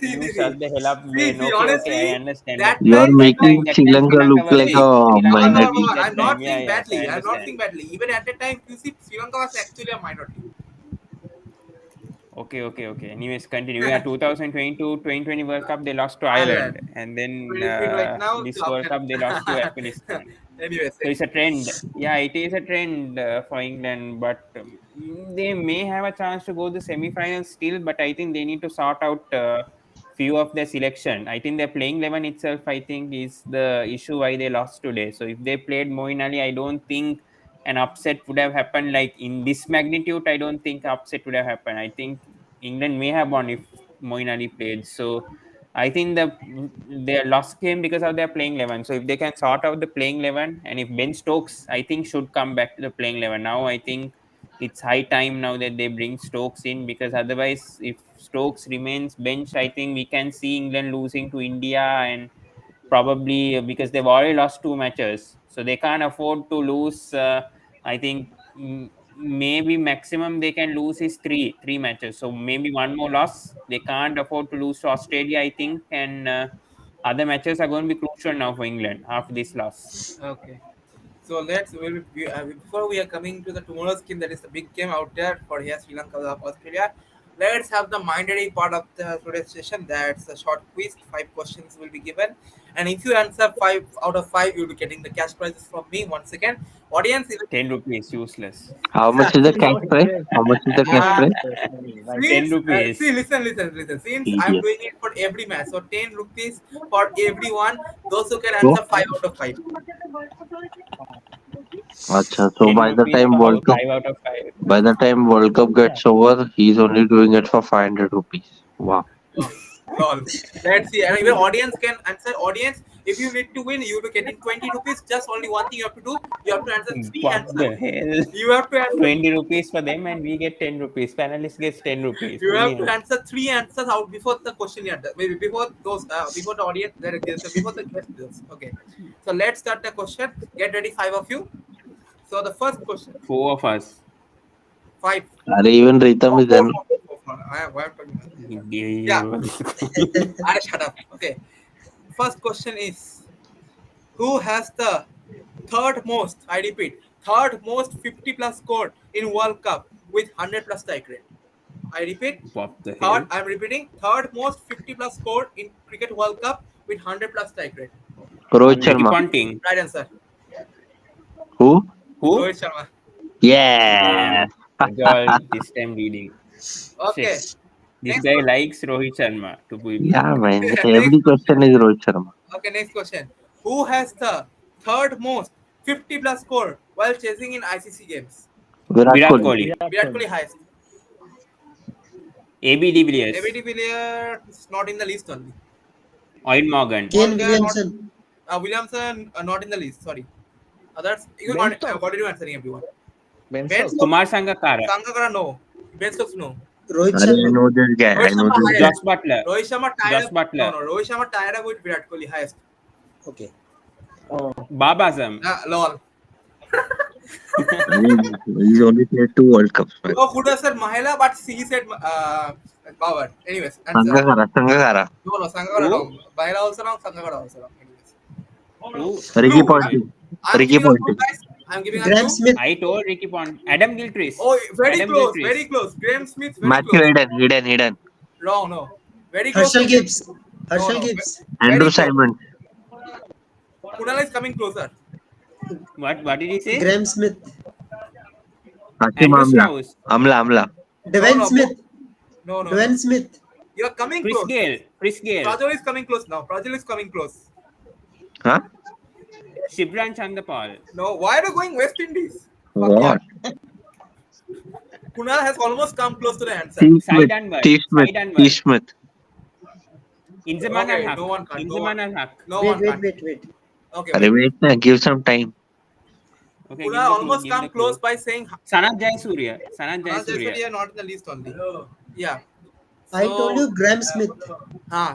You shut the hell up, man. Okay, okay, I honestly, understand. But that You're time making that Sri time Sri Lanka Lanka look was like see, weak. a Sri Lanka minor was team. weak that I'm time. not Yeah, saying yeah. So I badly. I'm not saying understand. badly. Even at the time, you see, Sri Lanka was actually a minority. Okay, okay, okay. Anyways, continue. Yeah, 2022, 2020 World Cup, they lost to Ireland. Ireland. And then 23 right now this to World Cup, they lost to Afghanistan. Afghanistan. Anyway, So same. it's a trend. Yeah, it is a trend for England, but they may have a chance to go to semi-finals still. But I think they need to sort out few of their selection. I think their playing 11 itself, I think, is the issue why they lost today. So if they played Moeen Ali, I don't think an upset would have happened. Like in this magnitude, I don't think upset would have happened. I think England may have won if Moeen Ali played. So I think they lost game because of their playing 11. So if they can sort out the playing 11, and if Ben Stokes, I think, should come back to the playing 11 now, I think it's high time now that they bring Stokes in because otherwise, if Stokes remains bench, I think we can see England losing to India and probably because they've already lost two matches, so they can't afford to lose. I think maybe maximum they can lose is three matches. So maybe one more loss. They can't afford to lose to Australia, I think, and other matches are going to be crucial now for England after this loss. Okay. So before we are coming to the tomorrow's game, that is the big game out there for here, Sri Lanka, Australia. let's have the mind-reading part of the today's session. That's a short quiz. 5 questions will be given, and if you answer 5 out of 5, you'll be getting the cash prizes from me. Once again, audience, 10 rupees, useless. How much is the cash prize? How much is the cash uh, prize? 10 since see, rupees. listen. Since I'm Idiot. doing it for every match, so 10 rupees for everyone. Those who can So, answer 5 out of 5. acha, so 10 rupees for 5 out of 5. By the time World Cup gets over, he's only doing it for 500 rupees. Wow. Lol. Let's see. And even audience can answer. Audience, if you need to win, you'll be getting 20 rupees. Just only one thing you have to do. You have to answer three What the answers. hell? You have to answer. 20 rupees for them and we get 10 rupees. Panelist gets 10 rupees. You have to Brilliant. answer three answers out before the question. Maybe before those. Before the audience. Before the guest does. Okay. So let's start the question. Get ready, 5 of you. So the first question. 4 of us. 5. Even Ritam is there. I am talking about. Yeah. I shut up. Okay. First question is, who has the third most, I repeat, third most 50 plus score in World Cup with 100 plus strike rate? I repeat, What the hell? I'm repeating, third most 50 plus score in Cricket World Cup with 100 plus strike rate. Rohit Ricky Sharma. Ponting. Right answer. Who? Who? Rohit Sharma. Yeah. All this time leading. Okay. Shit. This Next guy question. likes Rohit Sharma to be. Yeah, man. Next, Every question is Rohit Sharma. okay, next question. Who has the third most 50 plus score while chasing in ICC games? Virat Virat Kohli. Kohli. Virat Kohli highest. AB de Villiers. AB de Villiers is not in the list only. Oil Morgan. Kane Morgan, Williamson. Williamson not in the list. Sorry. Others, Ben Stokes. I've already answering everyone. Ben Ben Stokes. Stokes, Kumar Sangakkara. Sangakkara no. Ben Stokes no. Rohit I Sharma. know this guy. Rohit I know Sharma this guy. highest. Josh Butler. Rohit Sharma tied Josh up. Butler. No. Rohit Sharma tied up with Virat Kohli highest. Okay. Oh, Baba Azam. Lol. I mean, he's only played 2 World Cups, man. Oh, could have said Mahela, but he said Power. Anyways, answer. Sangakkara. No, Sangakkara Who? wrong. Mahela also wrong. Sangakkara also wrong. Anyways. Who? Ricky Blue. Ponting. I'm Ricky giving a clue, Ponting. guys. I'm giving a Graham clue. Smith. I told Ricky Ponting. Adam Gilchrist. Oh, very Adam close. Gilchrist. Very close. Graham Smith, very Matthew close. Eden. Wrong, no. Very close. Herschel Gibbs. No, Herschel no. Gibbs. Andrew Very close. Simon. Kunal is coming closer. What did he say? Graham Smith. Hakim Andrew Amla. Strauss. Amla. Devon no, Smith. No. Devon Smith. You are coming Chris close. Gale. Chris Gale. Prajwal is coming close now. Prajwal is coming close. Huh? Shibran Chandapal. No, why are you going West Indies? Fuck What? yeah. Kunal has almost come close to the answer. Said Anwar. Steve Smith. Said Anwar. Steve Smith. Inzaman Okay, al-Haq. no one can't. Inzaman al-Haq. No Wait, one wait, can't. wait, wait. Okay, Arey, wait. wait, na, give some time. Okay, give Kunal the clue, almost give the come clue. close by saying Sanat Jayasuriya. Sanat Kunal Jayasuriya. Jayasuriya not in the list only. Yeah. I told you Graham Smith.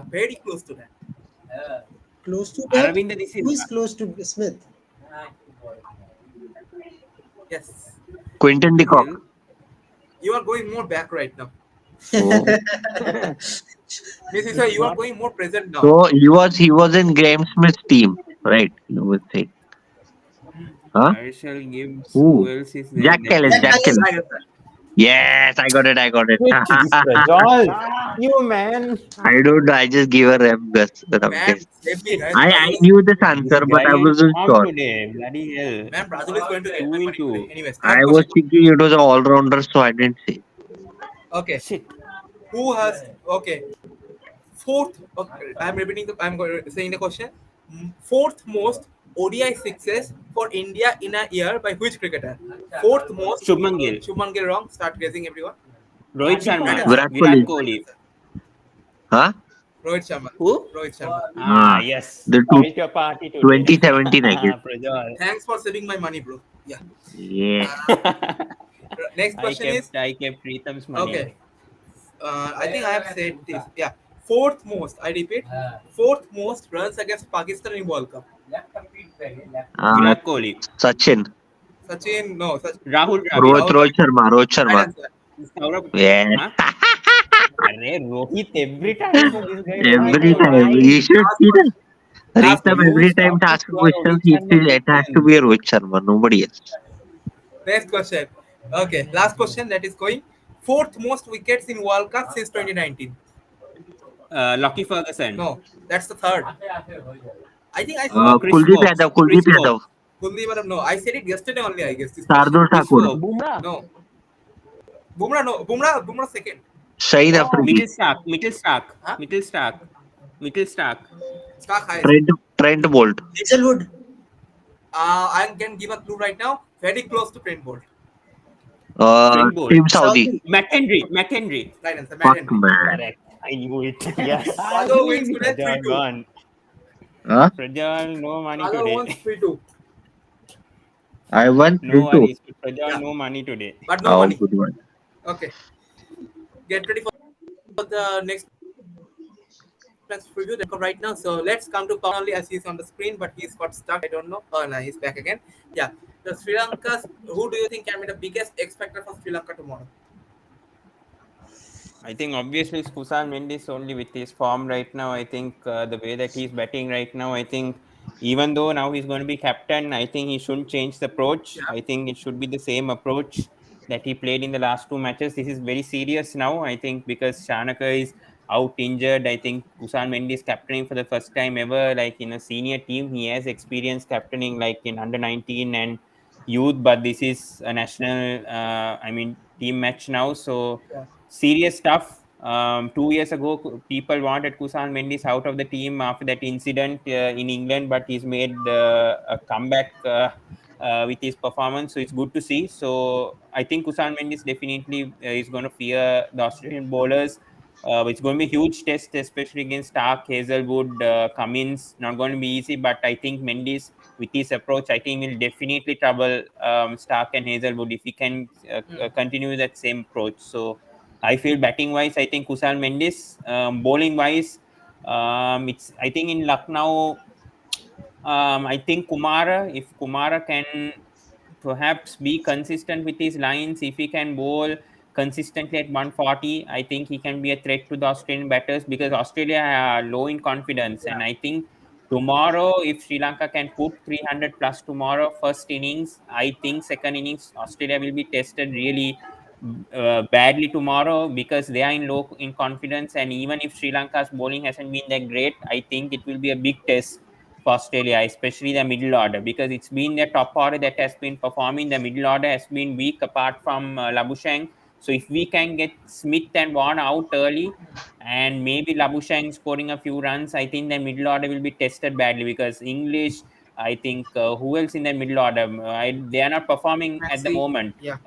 Very close to that. Close to that. Aravinda De Who is Silva. close to Smith? Yes. Quinton de Kock. You are going more back right now. Oh. This is why you are going more present now. So he was in Graham Smith's team, right? You would say. Huh? Marshall Gibbs. Who? Who else is there? Jack Ellis. Jack Ellis. Right, answer. Yes, I got it. you man. I don't know. I just give a rap guess. Man, save me, guys. I knew this This answer, but guy I is wasn't on sure. today. Bloody hell. Man, Brazil is going to get 2 my in money 2. today. Anyways, I third was question. thinking it was an all-rounder, so I didn't say. Okay. Shit. Who has fourth? Okay, I'm repeating. Saying the question. Fourth most ODI sixes for India in a year by which cricketer? Fourth most. Shubman Gill. Shubman Gill wrong. Start guessing, everyone. Rohit Sharma. Virat Virat Kohli. Kohli. Huh? Rohit Sharma. Who? Rohit Sharma. Ah, yes. The How is your party today? 2017, I guess. Prajwal. Thanks for saving my money, bro. Yeah. Yeah. Next question is. I kept Preetham's money. Okay. I think I have said this. Yeah. Fourth most. I repeat. Fourth most runs against Pakistan in World Cup. Virat Kohli. Sachin. Sachin. No. Rahul Dravid. Rohit Sharma. Right Sharma. answer. Saurabh. Yeah. Huh? Arre, Rohit every time. So this guy Every time. You should see that. Last Ritam you every time stop to ask to questions, Rohit Sharma it has to be a Rohit Sharma, nobody else. Next question. Okay. Last question that is going. fourth most wickets in World Cup since 2019. Lucky Ferguson. No, that's the third. I think I Chris Kuldeep Woakes. Yadav, Chris Kuldeep Yadav, Woakes. Kuldeep Yadav. No, I said it yesterday only. I guess this question. Shardul Chris Thakur, Woakes. Bumrah. No, Bumrah. No, Bumrah second. Shahid Oh, Afridi, Middle Stark. Middle Stark. Huh? Middle Stark. Middle Stark. Stark highest. Trent Bolt, Hazelwood. I can give a clue right now. Very close to Trent Bolt. Trent Bolt. Team Saudi. Saudi. McHenry. McHenry. Right answer. Matt Fuck Henry. man. Correct. I knew it. Yes. I Sagar knew wins it. today Prajal 3-2. gone. Huh? Prajal, no money Sagar today. wins 3-2. I won No 3-2. worries. Prajal, Yeah, no money today. but no Oh, money. good one. Okay, get ready for the next match preview that come right now. So let's come to Pawan only as he's on the screen, but he's got stuck. I don't know. Oh no, he's back again. Yeah, the Sri Lanka. Who do you think can be the biggest X factor for Sri Lanka tomorrow? I think obviously it's Kusal Mendes only with his form right now. I think the way that he's batting right now, I think even though now he's going to be captain, I think he shouldn't change the approach. Yeah. I think it should be the same approach that he played in the last two matches. This is very serious now, I think, because Shanaka is out injured. I think Kusal Mendes captaining for the first time ever, like in a senior team. He has experience captaining like in under 19 and youth, but this is a national, team match now. So Yeah. serious stuff. 2 years ago, people wanted Kusan Mendes out of the team after that incident in England, but he's made a comeback with his performance. So it's good to see. So I think Kusan Mendes definitely is going to fear the Australian bowlers. It's going to be a huge test, especially against Stark, Hazelwood, Cummins. Not going to be easy, but I think Mendes, with his approach, I think will definitely trouble Stark and Hazelwood if he can continue that same approach. So I feel batting wise, I think Kusal Mendes. Bowling wise, it's I think in Lucknow. I think Kumara, if Kumara can perhaps be consistent with his lines, if he can bowl consistently at 140, I think he can be a threat to the Australian batters because Australia are low in confidence. And Yeah. I think tomorrow, if Sri Lanka can put 300 plus tomorrow, first innings, I think second innings, Australia will be tested really badly tomorrow because they are in low in confidence. And even if Sri Lanka's bowling hasn't been that great, I think it will be a big test for Australia, especially the middle order, because it's been the top order that has been performing. The middle order has been weak apart from Labuschagne. So if we can get Smith and Warner out early, and maybe Labuschagne scoring a few runs, I think the middle order will be tested badly because English. I think who else in the middle order? They are not performing at the Maxi. moment. Yeah.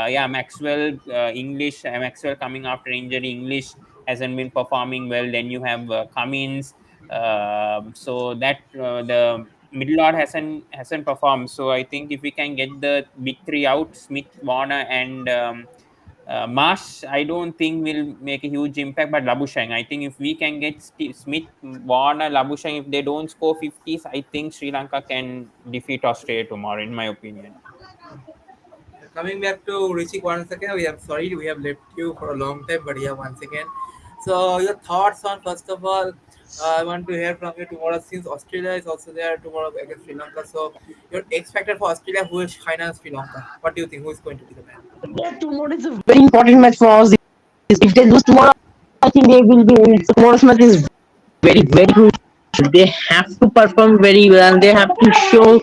Yeah, Maxwell, English, Maxwell coming after injury. English hasn't been performing well. Then you have Cummins. So that the middle order hasn't performed. So I think if we can get the big three out, Smith, Warner, and Marsh, I don't think will make a huge impact. But Labuschagne, I think if we can get Smith, Warner, Labuschagne, if they don't score 50s, I think Sri Lanka can defeat Australia tomorrow, in my opinion. Coming back to Rishik once again, we have sorry we have left you for a long time, but yeah, once again. So your thoughts on first of all, I want to hear from you tomorrow since Australia is also there tomorrow against Sri Lanka. So your X factor for Australia, who is China Sri Lanka? What do you think? Who is going to be the man? Yeah, tomorrow is a very important match for us. If they lose tomorrow, I think they will be. Tomorrow's match is very, very crucial. They have to perform very well and they have to show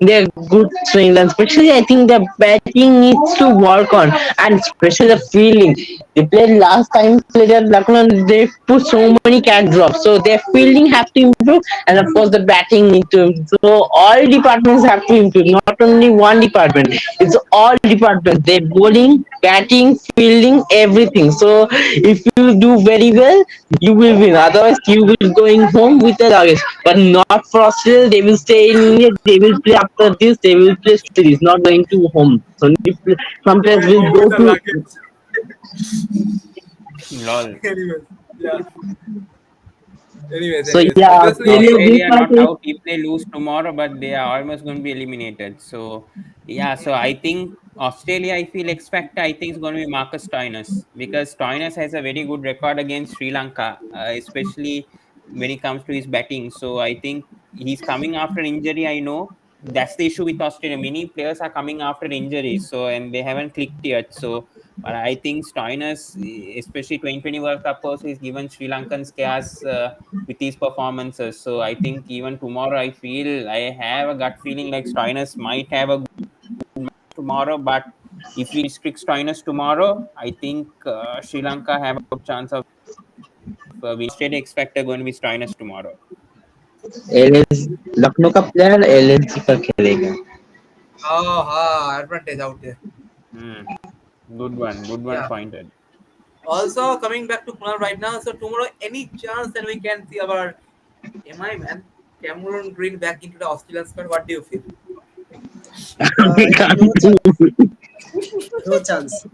their good swings. And especially, I think the batting needs to work on, and especially the fielding. They played last time, played at Lucknow, they put so many cat drops. So their fielding have to improve, and of course, the batting need to improve. So all departments have to improve, not only one department. It's all departments. They bowling, batting, fielding, everything. So if you do very well, you will win. Otherwise, you will going home with the luggage. But not for Australia. They will stay in India. They will play after this. They will play series. Not going to home. So some players Going will home with go the to. luggage. Lol. Anyways, yeah. So Anyways. yeah, Obviously, Australia. This Australia match not is out if they lose tomorrow, but they are almost going to be eliminated. So yeah, so I think Australia, I feel X factor, I think is going to be Marcus Stoinis because Stoinis has a very good record against Sri Lanka, especially when it comes to his batting. So I think he's coming after injury. I know that's the issue with Australia. Many players are coming after injuries, so and they haven't clicked yet. So But I think Stoinis, especially 2020 World Cup, also is given Sri Lankan scares with his performances. So I think even tomorrow, I have a gut feeling like Stoinis might have a good tomorrow. But if we restrict Stoinis tomorrow, I think Sri Lanka have a good chance of winning. Australia expect going to be Stoinis tomorrow. LS Lucknow का player LSG का खेलेगा. Oh, advantage out there. Hmm. Good one Yeah. pointed. Also, coming back to Kunal right now, so tomorrow, any chance that we can see our MI man, Cameron Green back into the Australian squad? What do you feel? I think no chance. No chance.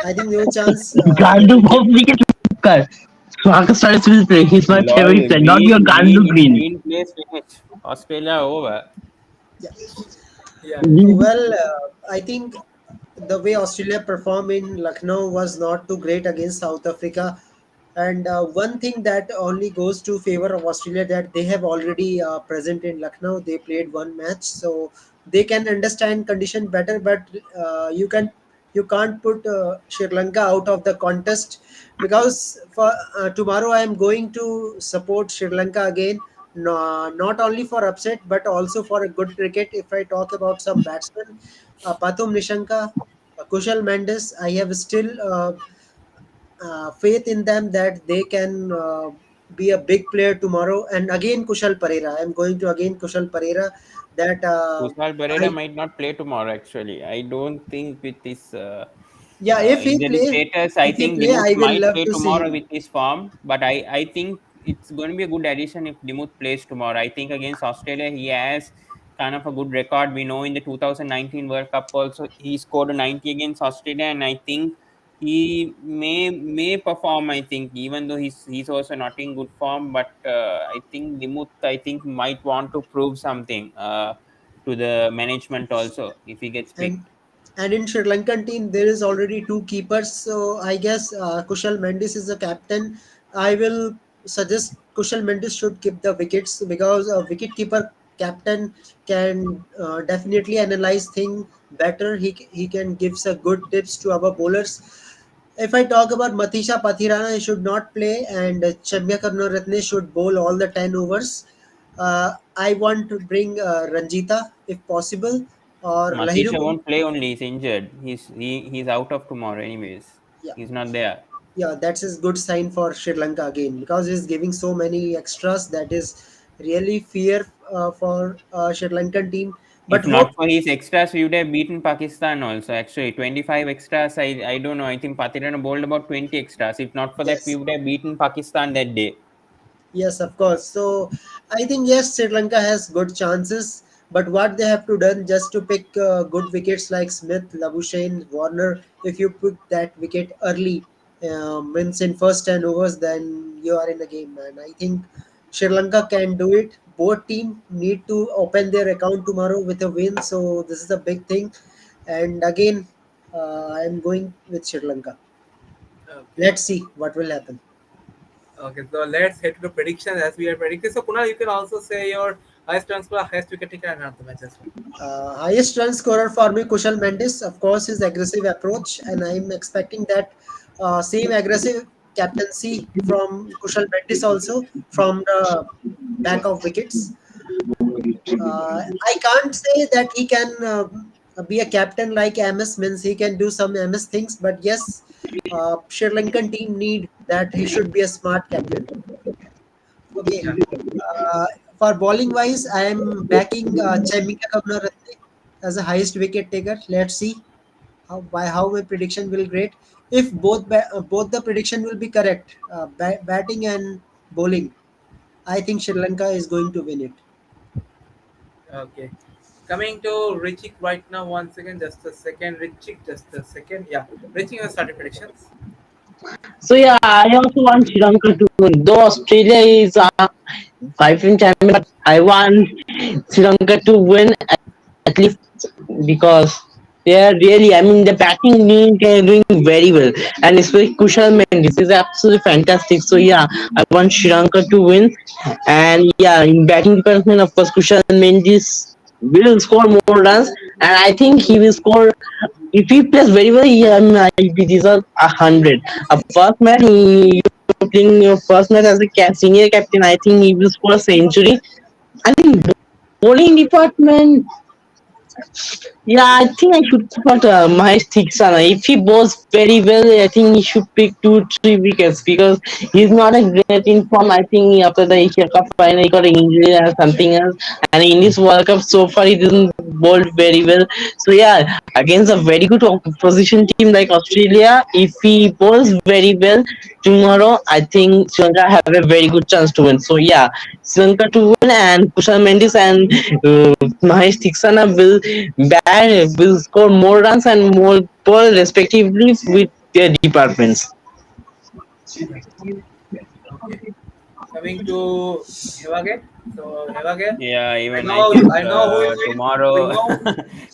I think no chance. Gandu of wicket keeper. Swaka Stars will play. He's my favorite Lol, player, not your Gandu if Green. Green plays, finish. Australia over. Yeah. Yeah. Well, I think the way Australia performed in Lucknow was not too great against South Africa. And one thing that only goes to favor of Australia that they have already present in Lucknow. They played one match, so they can understand condition better. But you can't put Sri Lanka out of the contest because for tomorrow I am going to support Sri Lanka again. No, not only for upset but also for a good cricket. If I talk about some batsmen, Pathum Nishanka, Kushal Mendes, I have still faith in them that they can be a big player tomorrow. And again, Kushal Pereira. I'm going to again Kushal Pereira. That Kushal Pereira I might not play tomorrow. Actually, I don't think with this yeah, injury status, I if he think play, Dimuth I will might love play to see tomorrow him. with his form. But I think it's going to be a good addition if Dimuth plays tomorrow. I think against Australia, he has kind of a good record. We know in the 2019 World Cup also he scored a 90 against Australia, and I think he may perform. I think even though he's also not in good form, but I think Dimuth I think might want to prove something to the management also if he gets And picked. in Sri Lankan team there is already two keepers, so I guess Kushal Mendes is the captain. I will suggest Kushal Mendes should keep the wickets because a wicket keeper captain can definitely analyze thing better. He can gives a good tips to our bowlers. If I talk about Matisha Pathirana, he should not play, and Chamya Karunaratne should bowl all the 10 overs. I want to bring Ranjita if possible, or Lahiru. Matisha won't play only, he's injured. He's out of tomorrow anyways. Yeah, He's not there. yeah, that's a good sign for Sri Lanka again because he's giving so many extras. That is really fear for Sri Lankan team. But If hope, not for his extras, we would have beaten Pakistan also. Actually, 25 extras. I don't know. I think Patirana bowled about 20 extras. If not for that, we yes, would have beaten Pakistan that day. yes, of course. So I think yes, Sri Lanka has good chances. But what they have to done just to pick good wickets like Smith, Labuschagne, Warner. If you put that wicket early, means in first 10 overs, then you are in the game, man. I think Sri Lanka can do it. Both team need to open their account tomorrow with a win. So this is a big thing. And again, I am going with Sri Lanka. Okay. Let's see what will happen. Okay. So let's head to the predictions as we are predicting. So Kunal, you can also say your highest run scorer, highest wicket taker, and the match as well. Highest run scorer for me, Kushal Mendes. Of course, his aggressive approach, and I'm expecting that same aggressive captaincy from Kushal Mendes also from the back of wickets. I can't say that he can be a captain like MS means he can do some MS things, but yes, Sri Lankan team need that he should be a smart captain. Okay. Yeah. Uh, for bowling wise, I am backing Chaimika Karunaratne as a highest wicket taker. Let's see how my prediction will great. If both the prediction will be correct, batting and bowling, I think Sri Lanka is going to win it. Okay. Coming to Richik right now. Once again, just a second. Richik, just a second. Yeah. Richik has started predictions. So yeah, I also want Sri Lanka to win. Though Australia is five-time champion, but I want Sri Lanka to win at least because they are really. I mean, the batting unit are doing very well, and especially Kushal Mendes is absolutely fantastic. So yeah, I want Sri Lanka to win, and yeah, in batting department, of course, Kushal Mendes. will score more runs, and I think he will score. If he plays very well, he be deserve 100. A first match, you playing your first match as a senior captain. I think he will score a century. I think bowling department. Yeah, I think I should put Mahesh Theeksana. If he bowls very well, I think he should pick 2 3 wickets because he's not a great in form. I think after the Asia Cup final, he got an injury or something else. And in this World Cup so far, he didn't bowl very well. So yeah, against a very good opposition team like Australia, if he bowls very well tomorrow, I think Sri Lanka have a very good chance to win. So yeah, Sri Lanka to win, and Kushal Mendis and Mahesh Theeksana will score more runs and more ball respectively with their departments. Okay. Coming to Hevage. So Hevage, Yeah, I even I know think I know who will win. We tomorrow, know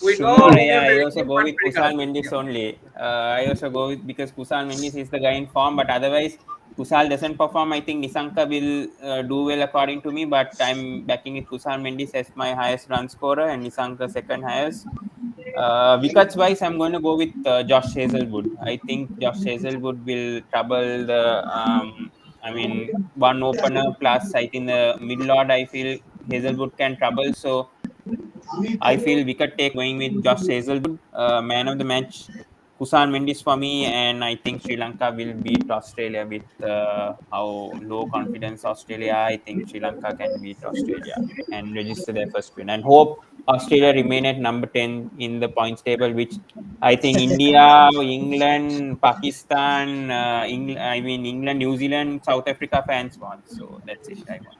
we know tomorrow, we yeah, can I predict also it, go but with predict Kusal others. Mendis Yeah. only. I also go with because Kusal Mendis is the guy in form, but otherwise Kusal doesn't perform. I think Nisanka will do well according to me, but I'm backing with Kusal Mendis as my highest run scorer and Nisanka second highest. Wickets wise, I'm going to go with Josh Hazelwood. I think Josh Hazelwood will trouble the. I mean, one opener plus. I think the middle order. I feel Hazelwood can trouble. So I feel wicket take going with Josh Hazelwood. Man of the match, Kusan Mendis for me, and I think Sri Lanka will beat Australia with how low confidence Australia. I think Sri Lanka can beat Australia and register their first win, and hope Australia remain at number 10 in the points table, which I think India, England, Pakistan, England, New Zealand, South Africa fans want. So that's it. I want.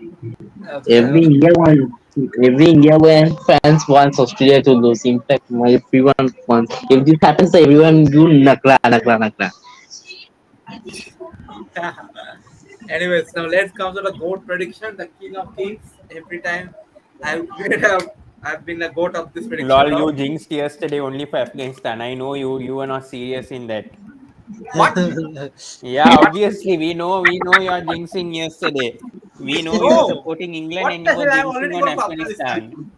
Okay. Every Okay. year, when fans wants Australia to lose. In fact, everyone wants. If this happens, everyone do nakra nakra nakra. Anyways, now let's come to the goat prediction, the king of kings. Every time I've been a goat of this prediction Lol, now. you jinxed yesterday only for Afghanistan. I know you were not serious in that. What? Yeah, What? obviously we know you are jinxing yesterday. We know you are No. supporting England What and the you were hell? I'm jinxing already on gone for Afghanistan. Afghanistan.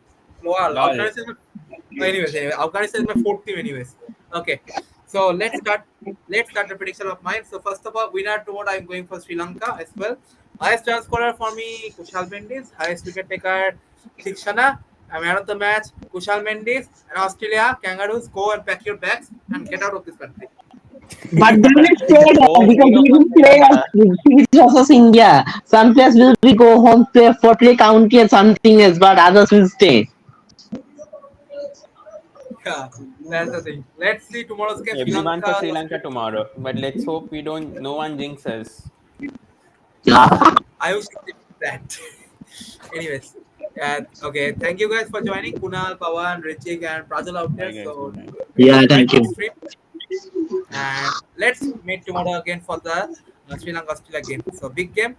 Well, Lol. Afghanistan is anyway, Afghanistan is my fourth team, anyways. Okay, so let's start. Let's start the prediction of mine. So first of all, winner tomorrow, I'm going for Sri Lanka as well. Highest run scorer for me, Kushal Mendis. Highest wicket taker, Thikshana. And man of the match, Kushal Mendis. And Australia, Kangaroos, go and pack your bags and get out of this country. But they will stay there Hope because we go we for will Sri play Lanka. series versus India. Some players will be go home play county and something else, but others will stay. Yeah, that's the thing. Let's see tomorrow's game, Sri Everyone for Lanka, Sri Lanka Australia. tomorrow. But let's hope we don't no one jinxes. I wish to that. Anyways, okay. Thank you guys for joining. Kunal, Pawan, Richik, and Prazal out there. Bye guys, So good night. it was Yeah, a very thank good you. stream, and let's meet tomorrow again for the Sri Lanka Australia game. So big game.